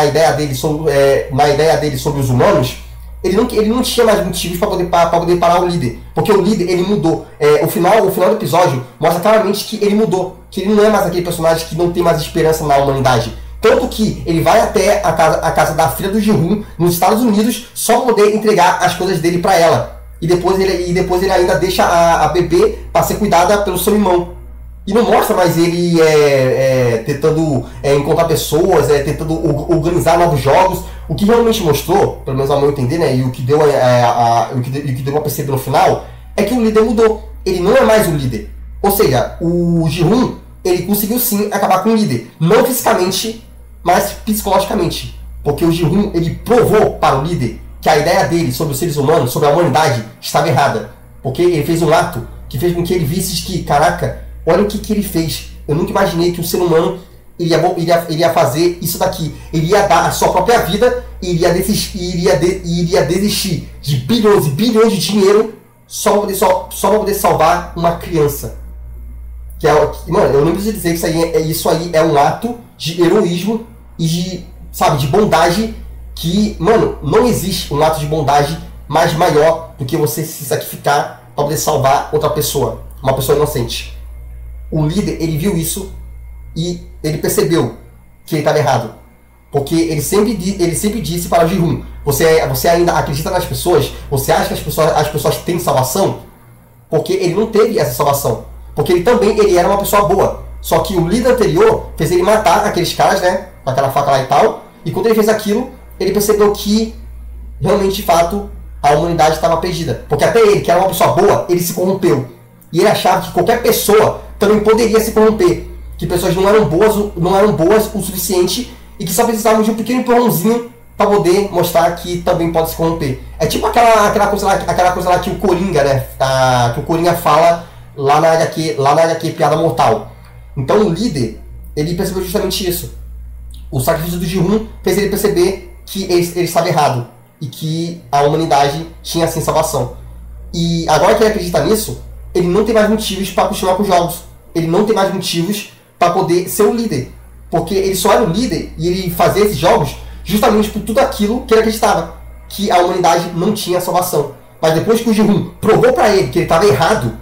ideia dele sobre os humanos, ele não tinha mais motivos para poder parar o líder. Porque o líder ele mudou. O final do episódio mostra claramente que ele mudou. Que ele não é mais aquele personagem que não tem mais esperança na humanidade. Tanto que ele vai até a casa da filha do Ji-Hoon nos Estados Unidos só para poder entregar as coisas dele para ela. E depois ele ainda deixa a bebê para ser cuidada pelo seu irmão. E não mostra mais ele tentando encontrar pessoas, tentando organizar novos jogos. O que realmente mostrou, pelo menos ao meu entender, né, e o que deu a perceber no final, é que o líder mudou. Ele não é mais o líder. Ou seja, o Ji-hoon, ele conseguiu sim acabar com o líder. Não fisicamente, mas psicologicamente. Porque o Ji-hoon, ele provou para o líder que a ideia dele sobre os seres humanos, sobre a humanidade, estava errada. Porque ele fez um ato que fez com que ele visse que, caraca, olha o que ele fez. Eu nunca imaginei que um ser humano iria fazer isso daqui. Ele ia dar a sua própria vida e iria desistir de bilhões e bilhões de dinheiro só para poder salvar uma criança. Mano, eu não preciso dizer que isso aí é um ato de heroísmo e de bondade que, mano, não existe um ato de bondade mais maior do que você se sacrificar para poder salvar outra pessoa, uma pessoa inocente. O líder, ele viu isso e ele percebeu que ele estava errado. Porque ele sempre disse para o Ji-hoon, você ainda acredita nas pessoas? Você acha que as pessoas têm salvação? Porque ele não teve essa salvação. Porque ele era uma pessoa boa. Só que o líder anterior fez ele matar aqueles caras, né? Com aquela faca lá e tal. E quando ele fez aquilo, ele percebeu que realmente, de fato, a humanidade estava perdida. Porque até ele, que era uma pessoa boa, ele se corrompeu. E ele achava que qualquer pessoa também poderia se corromper. Que pessoas não eram boas o suficiente e que só precisavam de um pequeno empurrãozinho para poder mostrar que também pode se corromper. É tipo aquela coisa lá que o Coringa, né? Que o Coringa fala lá na HQ Piada Mortal. Então o líder, ele percebeu justamente isso. O sacrifício do Ji-hoon fez ele perceber que ele estava errado e que a humanidade tinha sim salvação. E agora que ele acredita nisso, ele não tem mais motivos para continuar com os jogos. Ele não tem mais motivos para poder ser o líder. Porque ele só era o líder e ele fazia esses jogos justamente por tudo aquilo que ele acreditava. Que a humanidade não tinha salvação. Mas depois que o Ji-hoon provou para ele que ele estava errado,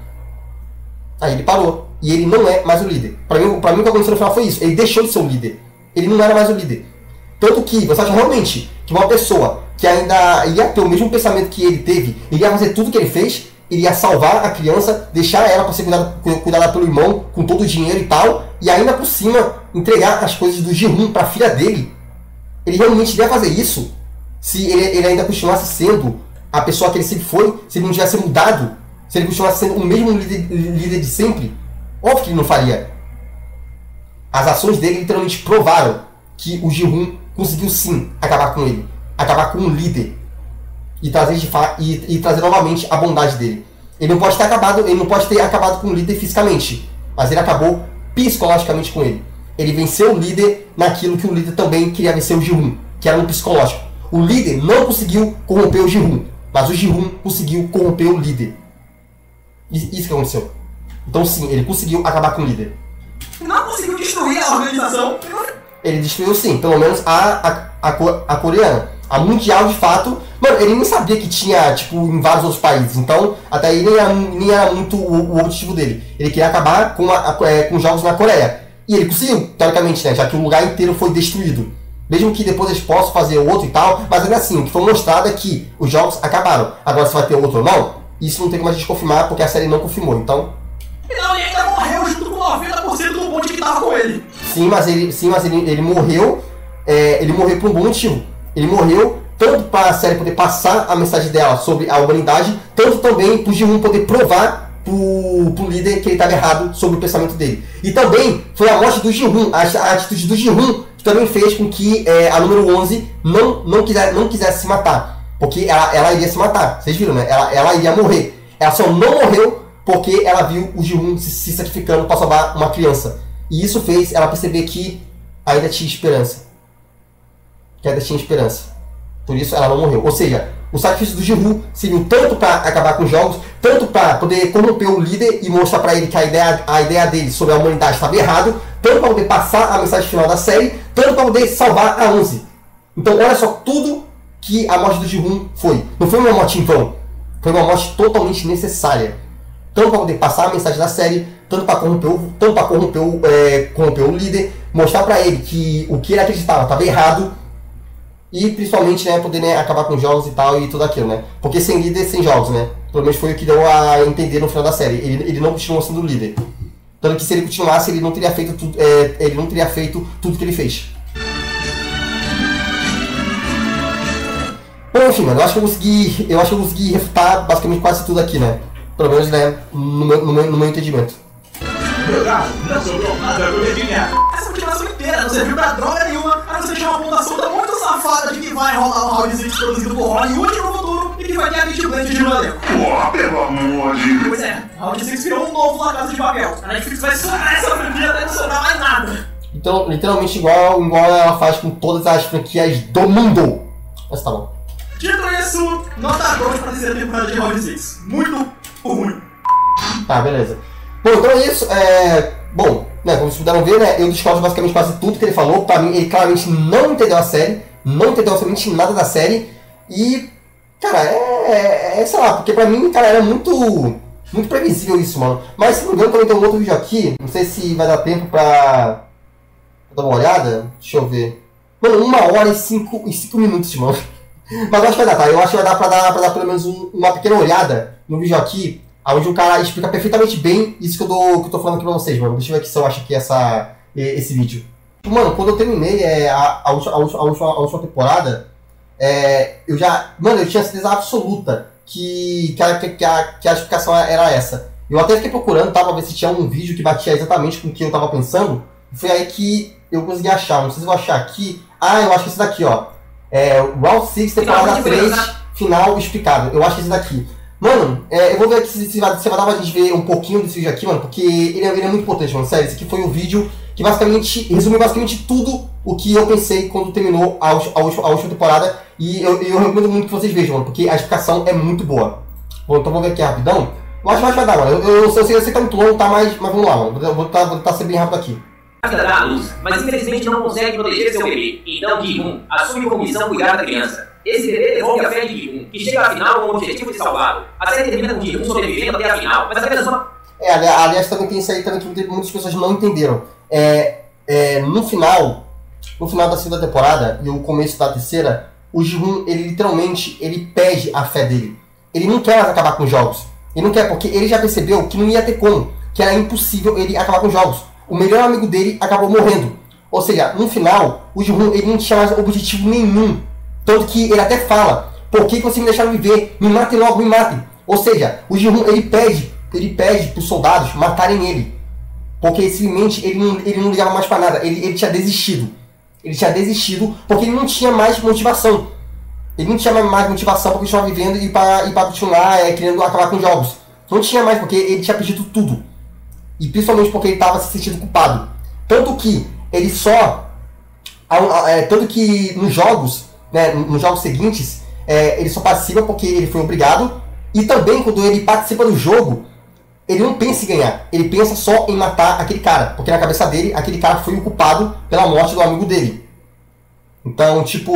aí ele parou. E ele não é mais o líder. Para mim o que aconteceu no final foi isso. Ele deixou de ser o líder. Ele não era mais o líder. Tanto que você acha realmente que uma pessoa que ainda ia ter o mesmo pensamento que ele teve, iria fazer tudo que ele fez, iria salvar a criança, deixar ela para ser cuidada pelo irmão, com todo o dinheiro e tal, e ainda por cima entregar as coisas do Ji-hoon para a filha dele? Ele realmente iria fazer isso se ele ainda continuasse sendo a pessoa que ele sempre foi, se ele não tivesse mudado, se ele continuasse sendo o mesmo líder de sempre? Óbvio que ele não faria. As ações dele literalmente provaram que o Ji-hoon conseguiu sim acabar com ele, acabar com o líder e trazer novamente a bondade dele. Ele não pode ter acabado com o líder fisicamente, mas ele acabou psicologicamente com ele. Ele venceu o líder naquilo que o líder também queria vencer o Ji-hoon, que era no psicológico. O líder não conseguiu corromper o Ji-hoon, mas o Ji-hoon conseguiu corromper o líder. Isso que aconteceu. Então sim, ele conseguiu acabar com o líder. Não conseguiu destruir a organização. Ele destruiu sim, pelo menos a coreana. A mundial, de fato, mano, ele nem sabia que tinha, tipo, em vários outros países. Então, até aí nem era muito o objetivo dele. Ele queria acabar com jogos na Coreia. E ele conseguiu, teoricamente, né? Já que o lugar inteiro foi destruído. Mesmo que depois eles possam fazer outro e tal, mas ainda assim, o que foi mostrado é que os jogos acabaram. Agora, se vai ter outro ou não, isso não tem como a gente confirmar, porque a série não confirmou, então... Não, ele ainda morreu junto com 90% do bonde que tava com ele. Sim, mas ele morreu. Ele morreu por um bom motivo. Ele morreu tanto para a série poder passar a mensagem dela sobre a humanidade, tanto também para o Ji-hoon poder provar pro líder que ele estava errado sobre o pensamento dele. E também foi a morte do Ji-hoon, a atitude do Ji-hoon, que também fez com que a número 11 não quisesse se matar. Porque ela iria se matar, vocês viram, né? Ela iria morrer. Ela só não morreu porque ela viu o Ji-hoon se sacrificando para salvar uma criança. E isso fez ela perceber que ainda tinha esperança. Por isso ela não morreu. Ou seja, o sacrifício do Ji-hoon serviu tanto para acabar com os jogos, tanto para poder corromper o líder e mostrar para ele que a ideia dele sobre a humanidade estava errado, tanto para poder passar a mensagem final da série, tanto para poder salvar a 11. Então olha só tudo que a morte do Ji-hoon foi. Não foi uma morte em vão. Foi uma morte totalmente necessária. Tanto para poder passar a mensagem da série, tanto para corromper o líder, mostrar para ele que o que ele acreditava estava errado, e principalmente, né, poder, né, acabar com jogos e tal e tudo aquilo, né? Porque sem líder, sem jogos, né? Pelo menos foi o que deu a entender no final da série. Ele não continuou sendo líder. Tanto que se ele continuasse, ele não teria feito tudo que ele fez. Bom, enfim, mano, eu acho que eu consegui refutar basicamente quase tudo aqui, né? Pelo menos, né, no meu entendimento. Não sobrou nada pra adivinhar. Essa motivação inteira não serviu pra droga nenhuma, a não ser deixar uma pontuação tão muito safada de que vai rolar um Round 6 produzido por Hollywood no futuro e que vai ter a Kate Blanchett no elenco. Porra, pelo amor de... Pois é, Round 6 virou um novo La Casa de Papel. A Netflix vai sobrar essa franquia até não sobrar mais nada. Então, literalmente igual ela faz com todas as franquias do mundo. Mas tá bom. Dito isso, nota 2 pra terceira temporada de Round 6. Muito ruim. Tá, beleza. Bom, então é isso. Bom, né, como vocês puderam ver, né, eu discordo basicamente quase tudo que ele falou. Pra mim, ele claramente não entendeu a série, não entendeu absolutamente nada da série. E, cara, sei lá, porque pra mim, cara, era muito previsível isso, mano. Mas se não me engano, também tem um outro vídeo aqui, não sei se vai dar tempo pra dar uma olhada. Deixa eu ver. Mano, 1h e 5 minutos, mano. Mas eu acho que vai dar, tá? Eu acho que vai dar pra dar pelo menos uma pequena olhada no vídeo aqui, onde o cara explica perfeitamente bem isso que eu tô falando aqui pra vocês, mano. Deixa eu ver aqui se eu acho que esse vídeo. Mano, quando eu terminei a última temporada, eu tinha certeza absoluta que a explicação era essa. Eu até fiquei procurando, tá, pra ver se tinha um vídeo que batia exatamente com o que eu tava pensando. E foi aí que eu consegui achar. Não sei se eu vou achar aqui. Ah, eu acho que esse daqui, ó. Round 6, temporada 3, final explicado. Eu acho que esse daqui. Mano, eu vou ver aqui se vai dar pra gente ver um pouquinho desse vídeo aqui, mano, porque ele é muito importante, mano. Sério, esse aqui foi um vídeo que resumiu basicamente tudo o que eu pensei quando terminou a última temporada. E eu recomendo muito que vocês vejam, mano, porque a explicação é muito boa. Bom, então vamos ver aqui rapidão. Eu acho que vai dar, mano. Eu sei que tá muito longo, tá, mas vamos lá, mano. Vou tentar ser bem rápido aqui. Dará à luz, mas infelizmente não consegue proteger seu bebê. Então Ki-hoon assume como missão cuidar da criança. Esse bebê devolve a fé de Ki-hoon, que chega à final com o objetivo de salvá-lo. A série termina com Ki-hoon sobrevivendo até a final, mas apenas uma... aliás, também tem isso aí também que muitas pessoas não entenderam. No final da segunda temporada e o começo da terceira, o Ji-hoon, ele literalmente, ele perde a fé dele. Ele não quer mais acabar com os jogos. Ele não quer, porque ele já percebeu que não ia ter como, que era impossível ele acabar com os jogos. O melhor amigo dele acabou morrendo. Ou seja, no final, o Ji-hoon, ele não tinha mais objetivo nenhum. Tanto que ele até fala: por que vocês me deixaram viver? Me matem logo, me matem. Ou seja, o Ji-hoon, ele pede para os soldados matarem ele. Porque simplesmente ele não ligava mais para nada. Ele tinha desistido. Ele tinha desistido porque ele não tinha mais motivação. Ele não tinha mais motivação para continuar vivendo e para continuar querendo acabar com os jogos. Não tinha mais, porque ele tinha perdido tudo. E principalmente porque ele estava se sentindo culpado. Tanto que ele tanto que nos jogos, né, nos jogos seguintes, ele só participa porque ele foi obrigado. E também quando ele participa do jogo, ele não pensa em ganhar. Ele pensa só em matar aquele cara. Porque na cabeça dele, aquele cara foi o culpado pela morte do amigo dele. Então, tipo...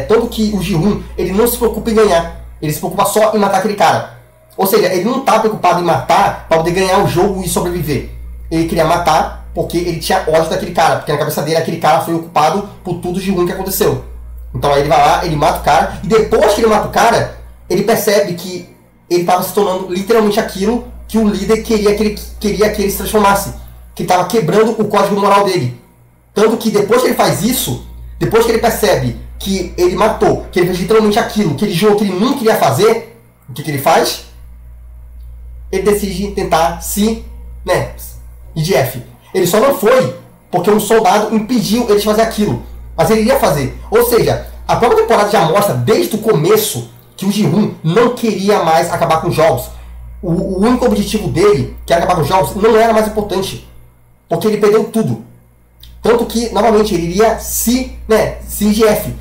tanto que o Ji-hoon, ele não se preocupa em ganhar. Ele se preocupa só em matar aquele cara. Ou seja, ele não está preocupado em matar para poder ganhar o jogo e sobreviver. Ele queria matar porque ele tinha ódio daquele cara. Porque na cabeça dele, aquele cara foi o culpado por tudo de ruim que aconteceu. Então aí ele vai lá, ele mata o cara. E depois que ele mata o cara, ele percebe que ele estava se tornando literalmente aquilo que o líder queria que ele se transformasse. Que estava quebrando o código moral dele. Tanto que depois que ele faz isso, depois que ele percebe que ele matou, que ele fez literalmente aquilo, que ele jogou que ele não queria fazer, o que ele faz? Ele decide tentar IDF. Ele só não foi porque um soldado impediu ele de fazer aquilo. Mas ele iria fazer. Ou seja, a própria temporada já mostra desde o começo que o Ji-hoon não queria mais acabar com os jogos. O único objetivo dele, que era acabar com os jogos, não era mais importante. Porque ele perdeu tudo. Tanto que, novamente, ele iria se IDF.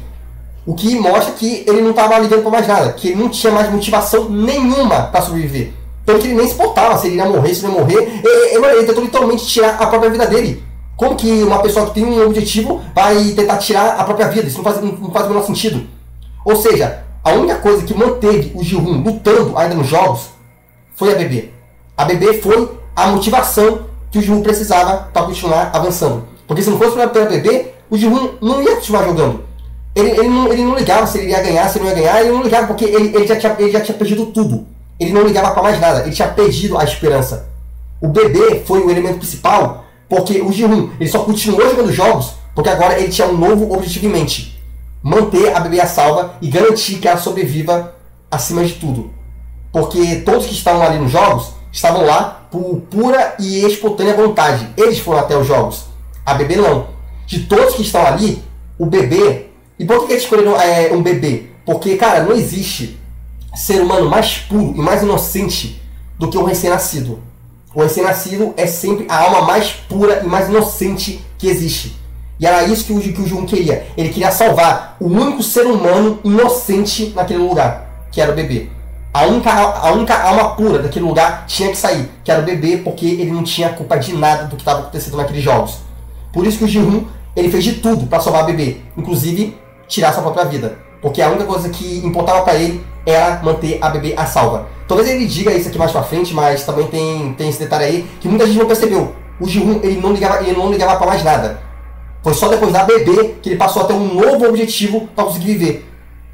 O que mostra que ele não estava ligando para mais nada. Que ele não tinha mais motivação nenhuma para sobreviver. Tanto que ele nem se importava se ele ia morrer, se não ia morrer. Ele tentou literalmente tirar a própria vida dele. Como que uma pessoa que tem um objetivo vai tentar tirar a própria vida? Isso não faz o menor sentido. Ou seja, a única coisa que manteve o Ji-hoon lutando ainda nos jogos foi a bebê. A bebê foi a motivação que o Ji-hoon precisava para continuar avançando. Porque se não fosse pela bebê, o Ji-hoon não ia continuar jogando. Ele não ligava se ele ia ganhar, se ele não ia ganhar. Ele não ligava porque ele já tinha perdido tudo. Ele não ligava para mais nada. Ele tinha perdido a esperança. o bebê foi o elemento principal, porque o Ji-hoon, ele só continuou jogando jogos porque agora ele tinha um novo objetivo em mente: manter a bebê a salva e garantir que ela sobreviva acima de tudo. Porque todos que estavam ali nos jogos estavam lá por pura e espontânea vontade. Eles foram até os jogos. A bebê não. De todos que estão ali, o bebê... E por que eles escolheram um bebê? Porque, cara, não existe ser humano mais puro e mais inocente do que um recém-nascido. O recém-nascido é sempre a alma mais pura e mais inocente que existe. E era isso que o Ji-hoon queria. Ele queria salvar o único ser humano inocente naquele lugar, que era o bebê. A única alma pura daquele lugar tinha que sair, que era o bebê, porque ele não tinha culpa de nada do que estava acontecendo naqueles jogos. Por isso que o Ji-hoon, ele fez de tudo para salvar o bebê, inclusive tirar sua própria vida. Porque a única coisa que importava para ele era manter a bebê a salva. Talvez ele diga isso aqui mais pra frente, mas também tem esse detalhe aí que muita gente não percebeu. O Ji-hoon, ele não ligava para mais nada. Foi só depois da bebê que ele passou a ter um novo objetivo para conseguir viver.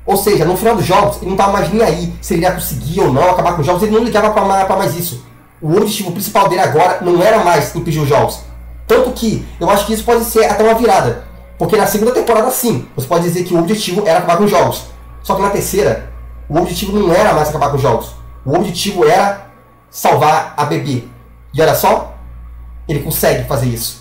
Ou seja, no final dos jogos, ele não estava mais nem aí se ele ia conseguir ou não acabar com os jogos, ele não ligava para mais isso. O objetivo principal dele agora não era mais impedir os jogos. Tanto que eu acho que isso pode ser até uma virada. Porque na segunda temporada, sim, você pode dizer que o objetivo era acabar com os jogos. Só que na terceira, o objetivo não era mais acabar com os jogos. O objetivo era salvar a bebê. E olha só, ele consegue fazer isso.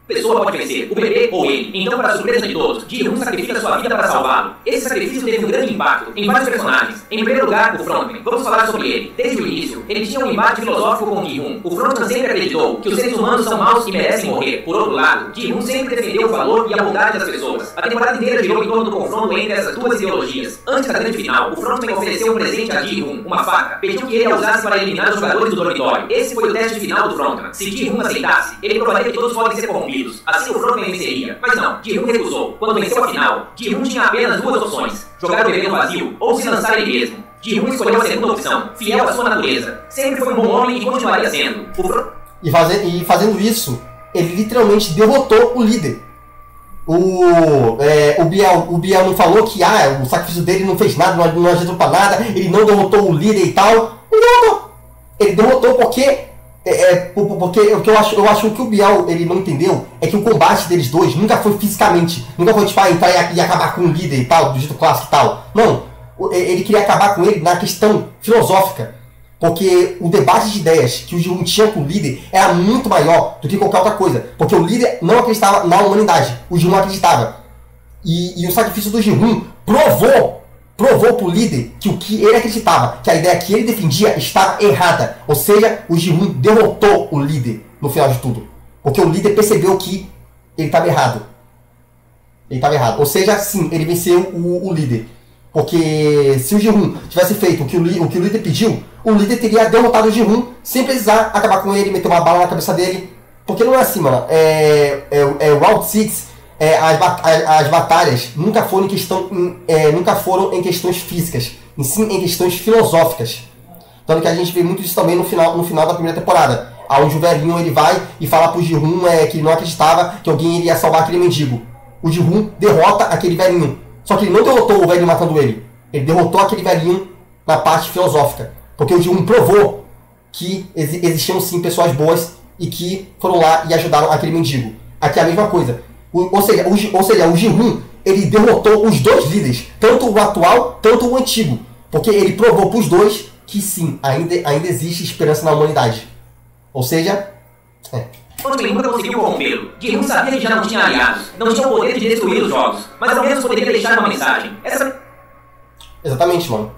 Pessoa pode vencer, o bebê ou ele. Então, para a surpresa de todos, Ji-hoon sacrifica sua vida para salvá-lo. Esse sacrifício teve um grande impacto em vários personagens. Em primeiro lugar, o Frontman. Vamos falar sobre ele. Desde o início, ele tinha um embate filosófico com Ji-hoon. O Frontman sempre acreditou que os seres humanos são maus e merecem morrer. Por outro lado, Ji-hoon sempre defendeu o valor e a bondade das pessoas. A temporada inteira girou em torno do confronto entre essas duas ideologias. Antes da grande final, o Frontman ofereceu um presente a Ji-hoon, uma faca. Pediu que ele a usasse para eliminar os jogadores do dormitório. Esse foi o teste final do Frontman. Se Ji-hoon aceitasse, ele provaria que todos podem ser corrompidos. Assim o Frontman venceria. Mas não, Ji-hoon recusou. Quando venceu a final, Ji-hoon tinha apenas duas opções: jogar o bebê no vazio ou se lançar ele mesmo. Ji-hoon escolheu a segunda opção, fiel à sua natureza. Sempre foi um bom homem e continuaria sendo. E fazendo isso, ele literalmente derrotou o líder. O Biel não falou que o sacrifício dele não fez nada, não adiantou pra nada, ele não derrotou o líder e tal. Ele derrotou porque o que eu acho que o Biel ele não entendeu é que o combate deles dois nunca foi fisicamente, nunca foi tipo entrar e acabar com o líder e tal, do jeito clássico e tal. Não, ele queria acabar com ele na questão filosófica, porque o debate de ideias que o Ji-hoon tinha com o líder era muito maior do que qualquer outra coisa, porque o líder não acreditava na humanidade, o Ji-hoon acreditava, e o sacrifício do Ji-hoon provou pro líder que o que ele acreditava, que a ideia que ele defendia estava errada. Ou seja, o Ji-hoon derrotou o líder no final de tudo. Porque o líder percebeu que ele estava errado. Ou seja, sim, ele venceu o líder. Porque se o Ji-hoon tivesse feito o que o líder pediu, o líder teria derrotado o Ji-hoon sem precisar acabar com ele, meter uma bala na cabeça dele. Porque não é assim, mano. Round 6... as batalhas nunca foram em questões físicas, e sim em questões filosóficas. Tanto que a gente vê muito isso também no final da primeira temporada, onde o velhinho ele vai e fala pro Ji-hoon que ele não acreditava que alguém iria salvar aquele mendigo. O Ji-hoon derrota aquele velhinho, só que ele não derrotou o velhinho matando ele derrotou aquele velhinho na parte filosófica, porque o Ji-hoon provou que existiam sim pessoas boas e que foram lá e ajudaram aquele mendigo. Aqui é a mesma coisa. Ou seja, o Ji-hoon, ele derrotou os dois líderes, tanto o atual, tanto o antigo. Porque ele provou para os dois que sim, ainda existe esperança na humanidade. Ou seja, Frontman nunca conseguiu corrompê-lo. Ji-hoon sabia que já não tinha aliados, não tinha o poder de destruir os jogos, mas ao menos poderia deixar uma mensagem. Exatamente, mano.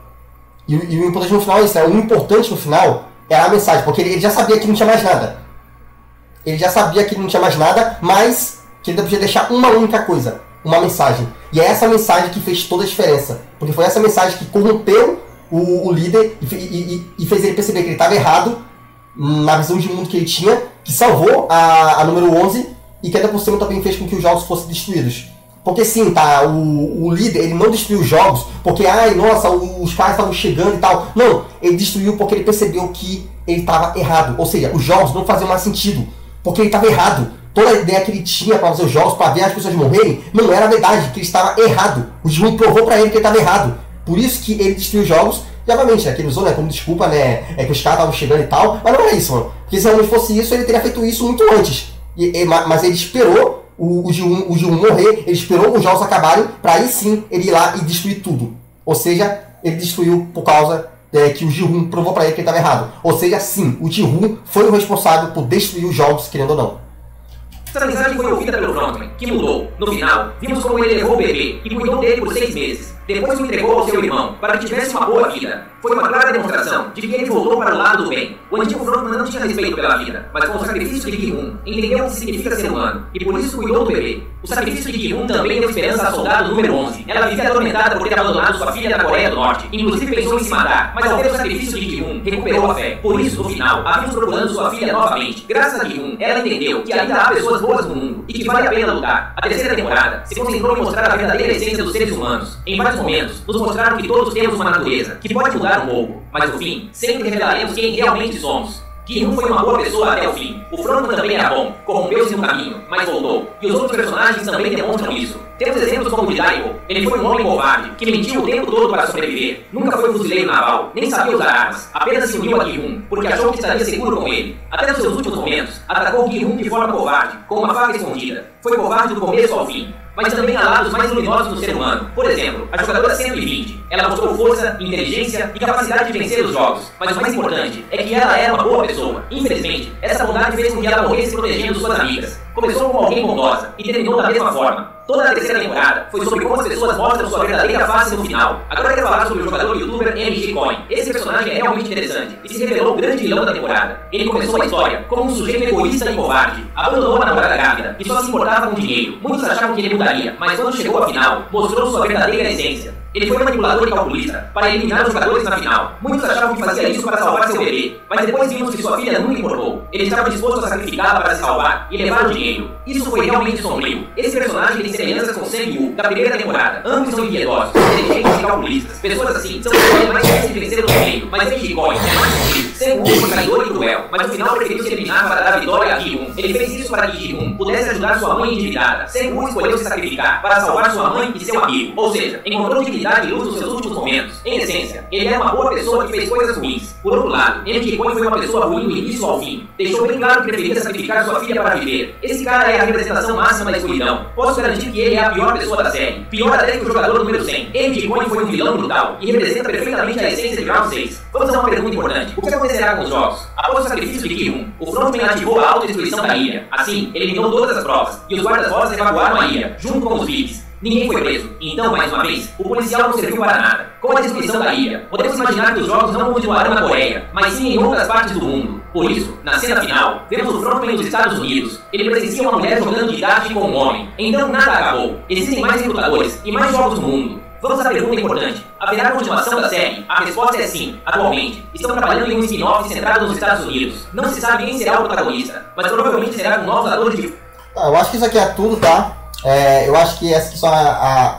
E o importante no final é isso, o importante no final era a mensagem, porque ele já sabia que não tinha mais nada. Mas que ele podia deixar uma única coisa, uma mensagem. E é essa mensagem que fez toda a diferença. Porque foi essa mensagem que corrompeu o líder e fez ele perceber que ele estava errado na visão de mundo que ele tinha, que salvou a número 11 e que ainda por cima também fez com que os jogos fossem destruídos. Porque sim, o líder ele não destruiu os jogos porque, nossa, os caras estavam chegando e tal. Não, ele destruiu porque ele percebeu que ele estava errado. Ou seja, os jogos não faziam mais sentido, porque ele estava errado. Toda a ideia que ele tinha para fazer os jogos, para ver as pessoas morrerem, não era verdade, que ele estava errado. O Ji-hoon provou para ele que ele estava errado. Por isso que ele destruiu os jogos E obviamente, que ele usou, né, como desculpa, né, que os caras estavam chegando e tal, mas não é isso, mano. Porque se realmente fosse isso, ele teria feito isso muito antes. Mas ele esperou o Ji-Hoon morrer, ele esperou os jogos acabarem, pra aí sim ele ir lá e destruir tudo. Ou seja, ele destruiu por causa que o Ji-Hoon provou pra ele que ele estava errado. Ou seja, sim, o Ji-Hoon foi o responsável por destruir os jogos, querendo ou não. Essa mensagem foi ouvida pelo Frontman, que mudou. No final, vimos como ele levou o bebê e cuidou dele por 6 meses. Depois o entregou ao seu irmão, para que tivesse uma boa vida. Foi uma clara demonstração de que ele voltou para o lado do bem. O antigo Frontman não tinha respeito pela vida, mas com o sacrifício de Ji-Hoon, entendeu o que significa ser humano, e por isso cuidou do bebê. O sacrifício de Ji-Hoon também deu esperança ao soldado número 11. Ela vivia atormentada por ter abandonado sua filha na Coreia do Norte. Inclusive pensou em se matar, mas ao ver o sacrifício de Ji-Hoon, recuperou a fé. Por isso, no final, a vimos procurando sua filha novamente. Graças a Ji-Hoon, ela entendeu que ainda há pessoas boas no mundo e que vale a pena lutar. A terceira temporada se concentrou em mostrar a verdadeira essência dos seres humanos. Em vários momentos, nos mostraram que todos temos uma natureza, que pode mudar um pouco, mas no fim, sempre revelaremos quem realmente somos. Ji-Hoon foi uma boa pessoa até o fim. O Frontman também era bom, corrompeu-se no caminho, mas voltou. E os outros personagens também demonstram isso. Temos exemplos como o de Daigo. Ele foi um homem covarde, que mentiu o tempo todo para sobreviver. Nunca foi fuzileiro naval, nem sabia usar armas. Apenas se uniu a Ji-Hoon, porque achou que estaria seguro com ele. Até nos seus últimos momentos, atacou Ji-Hoon de forma covarde, com uma faca escondida. Foi covarde do começo ao fim. Mas também há lados mais luminosos do ser humano. Por exemplo, a jogadora 120. Ela mostrou força, inteligência e capacidade de vencer os jogos. Mas o mais importante é que ela era uma boa pessoa. Infelizmente, essa bondade fez com que ela morresse protegendo suas amigas. Começou como alguém bondosa e terminou da mesma forma. Toda a terceira temporada foi sobre como as pessoas mostram sua verdadeira face no final. Agora eu quero falar sobre o jogador youtuber MG Coin. Esse personagem é realmente interessante e se revelou o grande vilão da temporada. Ele começou a história como um sujeito egoísta e covarde. Abandonou a namorada grávida e só se importava com dinheiro. Muitos achavam que ele mudaria, mas quando chegou à final, mostrou sua verdadeira essência. Ele foi manipulador e calculista para eliminar os jogadores na final. Muitos achavam que fazia isso para salvar seu bebê, mas depois vimos que sua filha nunca importou. Ele estava disposto a sacrificá-la para se salvar e levar o dinheiro. Isso foi realmente sombrio. Esse personagem tem semelhanças com Sang-woo da primeira temporada. Ambos são impiedosos, inteligentes e calculistas. Pessoas assim são as mais difíceis de vencer no meio, mas MG Coin é mais sombrio. Sang-woo foi traidor e cruel, mas no final preferiu se eliminar para dar vitória a Ji-Hoon. Ele fez isso para que Ji-Hoon pudesse ajudar sua mãe endividada. Sang-woo escolheu se sacrificar para salvar sua mãe e seu amigo, ou seja, encontrou dignidade e luz nos seus últimos momentos. Em essência, ele era uma boa pessoa que fez coisas ruins. Por outro lado, MG Coin foi uma pessoa ruim do início ao fim. Deixou bem claro que preferia sacrificar sua filha para viver. Esse cara é a representação máxima da escuridão. Posso garantir que ele é a pior pessoa da série. Pior até que o jogador número 100. MG Coin foi um vilão brutal e representa perfeitamente a essência de Round 6. Vamos a uma pergunta importante. O que acontecerá com os jogos? Após o sacrifício de Ji-Hoon, o Frontman ativou a autodestruição da ilha. Assim, eliminou todas as provas e os guardas-vozes evacuaram a ilha, junto com os VIPs. Ninguém foi preso. Então, mais uma vez, o policial não serviu para nada. Com a destruição da ilha, podemos imaginar que os jogos não continuarão na Coreia, mas sim em outras partes do mundo. Por isso, na cena final, vemos o Frontman nos Estados Unidos. Ele presencia uma mulher jogando de idade com um homem. Então nada acabou. Existem mais recrutadores e mais jogos no mundo. Vamos à pergunta importante. Haverá continuação da série? A resposta é sim, atualmente. Estão trabalhando em um spin-off centrado nos Estados Unidos. Não se sabe quem será o protagonista, mas provavelmente será com novos atores de... Tá, eu acho que isso aqui é tudo, tá? Eu acho que essa aqui só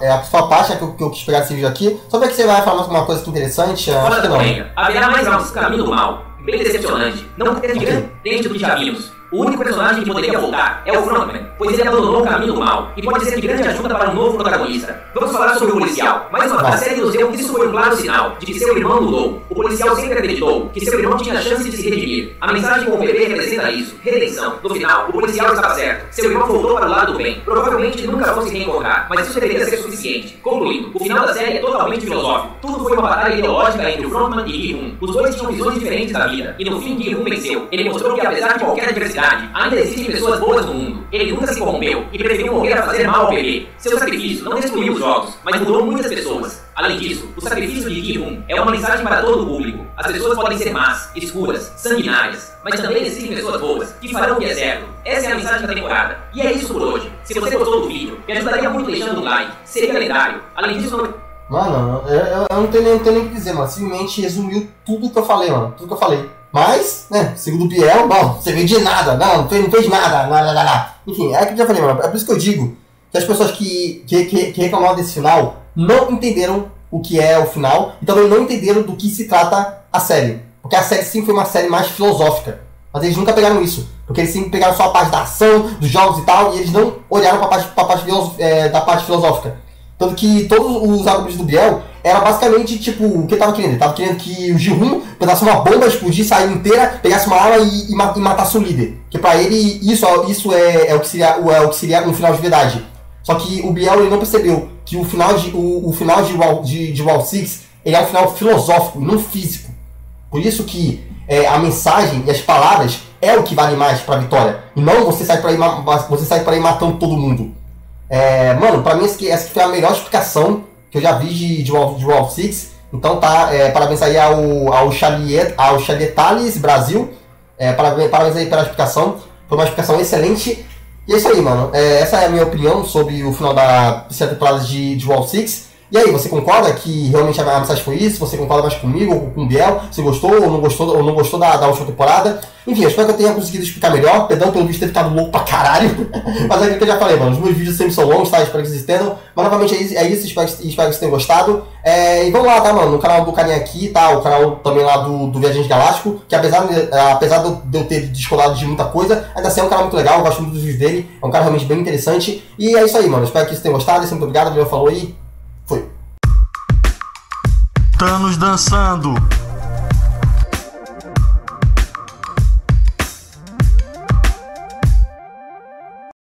é a principal parte que eu quis pegar desse vídeo aqui. Só para que você vai falar mais alguma coisa interessante, acho que não. Haverá mais rounds Caminho do Mal. Bem decepcionante. Não ter grande dentro do que já vimos. O único personagem que poderia voltar é o Frontman, pois ele abandonou o caminho do mal e pode ser de grande ajuda para um novo protagonista. Vamos falar sobre o policial. Mais uma vez, a série nos deu que isso foi um claro sinal de que seu irmão mudou. O policial sempre acreditou que seu irmão tinha chance de se redimir. A mensagem com o bebê representa isso. Redenção. No final, o policial estava certo. Seu irmão voltou para o lado do bem. Provavelmente nunca vão se reencontrar, mas isso deveria ser suficiente. Concluindo, o final da série é totalmente filosófico. Tudo foi uma batalha ideológica entre o Frontman e Ji-Hoon. Os dois tinham visões diferentes da vida, e no fim Ji-Hoon venceu. Ele mostrou que apesar de qualquer adversidade, ainda existem pessoas boas no mundo. Ele nunca se corrompeu e preferiu morrer a fazer mal ao bebê. Seu sacrifício não destruiu os jogos, mas mudou muitas pessoas. Além disso, o sacrifício de Ji-Hoon é uma mensagem para todo o público. As pessoas podem ser más, escuras, sanguinárias, mas também existem pessoas boas que farão o que é certo. Essa é a mensagem da temporada. E é isso por hoje. Se você gostou do vídeo, me ajudaria muito deixando um like. Seria lendário. Além disso, não... Mano, eu não tenho nem o que dizer, mano. Simplesmente resumiu tudo que eu falei, mano. Tudo que eu falei. Mas, né, segundo o Biel, bom, você vê de nada, não fez nada, lá. Enfim, é que eu já falei, mano, é por isso que eu digo que as pessoas que reclamaram desse final não entenderam o que é o final e também não entenderam do que se trata a série. Porque a série sim foi uma série mais filosófica, mas eles nunca pegaram isso, porque eles sempre pegaram só a parte da ação, dos jogos e tal, e eles não olharam pra parte da parte filosófica. Tanto que todos os argumentos do Biel, era basicamente, tipo, o que ele tava querendo? Ele tava querendo que o Ji-Hoon pegasse uma bomba, explodisse a ilha inteira, pegasse uma arma e matasse o líder. Que pra ele, isso é o que seria um final de verdade. Só que o Biel, ele não percebeu que o final de Wall Six, ele é um final filosófico, não físico. Por isso que a mensagem e as palavras é o que vale mais pra vitória. E não você sai pra ir matando todo mundo. Mano, pra mim essa foi a melhor explicação que eu já vi de Wall Six. Então tá, parabéns aí ao Chalietales Brasil. Parabéns aí pela explicação. Foi uma explicação excelente. E é isso aí, mano. Essa é a minha opinião sobre o final da terceira temporada de Wall Six. E aí, você concorda que realmente a mensagem foi isso? Você concorda mais comigo ou com o Biel? Você gostou ou não gostou da última temporada? Enfim, eu espero que eu tenha conseguido explicar melhor. Perdão pelo vídeo ter ficado louco pra caralho. Mas é aquilo que eu já falei, mano. Os meus vídeos sempre são longos, tá? Espero que vocês entendam. Mas novamente é isso. Espero que vocês tenham gostado. E vamos lá, tá, mano? No canal do carinha aqui, tá? O canal também lá do Viajante Galáctico. Que apesar de eu ter descolado de muita coisa, ainda assim é um canal muito legal. Eu gosto muito dos vídeos dele. É um cara realmente bem interessante. E é isso aí, mano. Espero que vocês tenham gostado. Muito obrigado. O Biel falou e foi. Thanos dançando.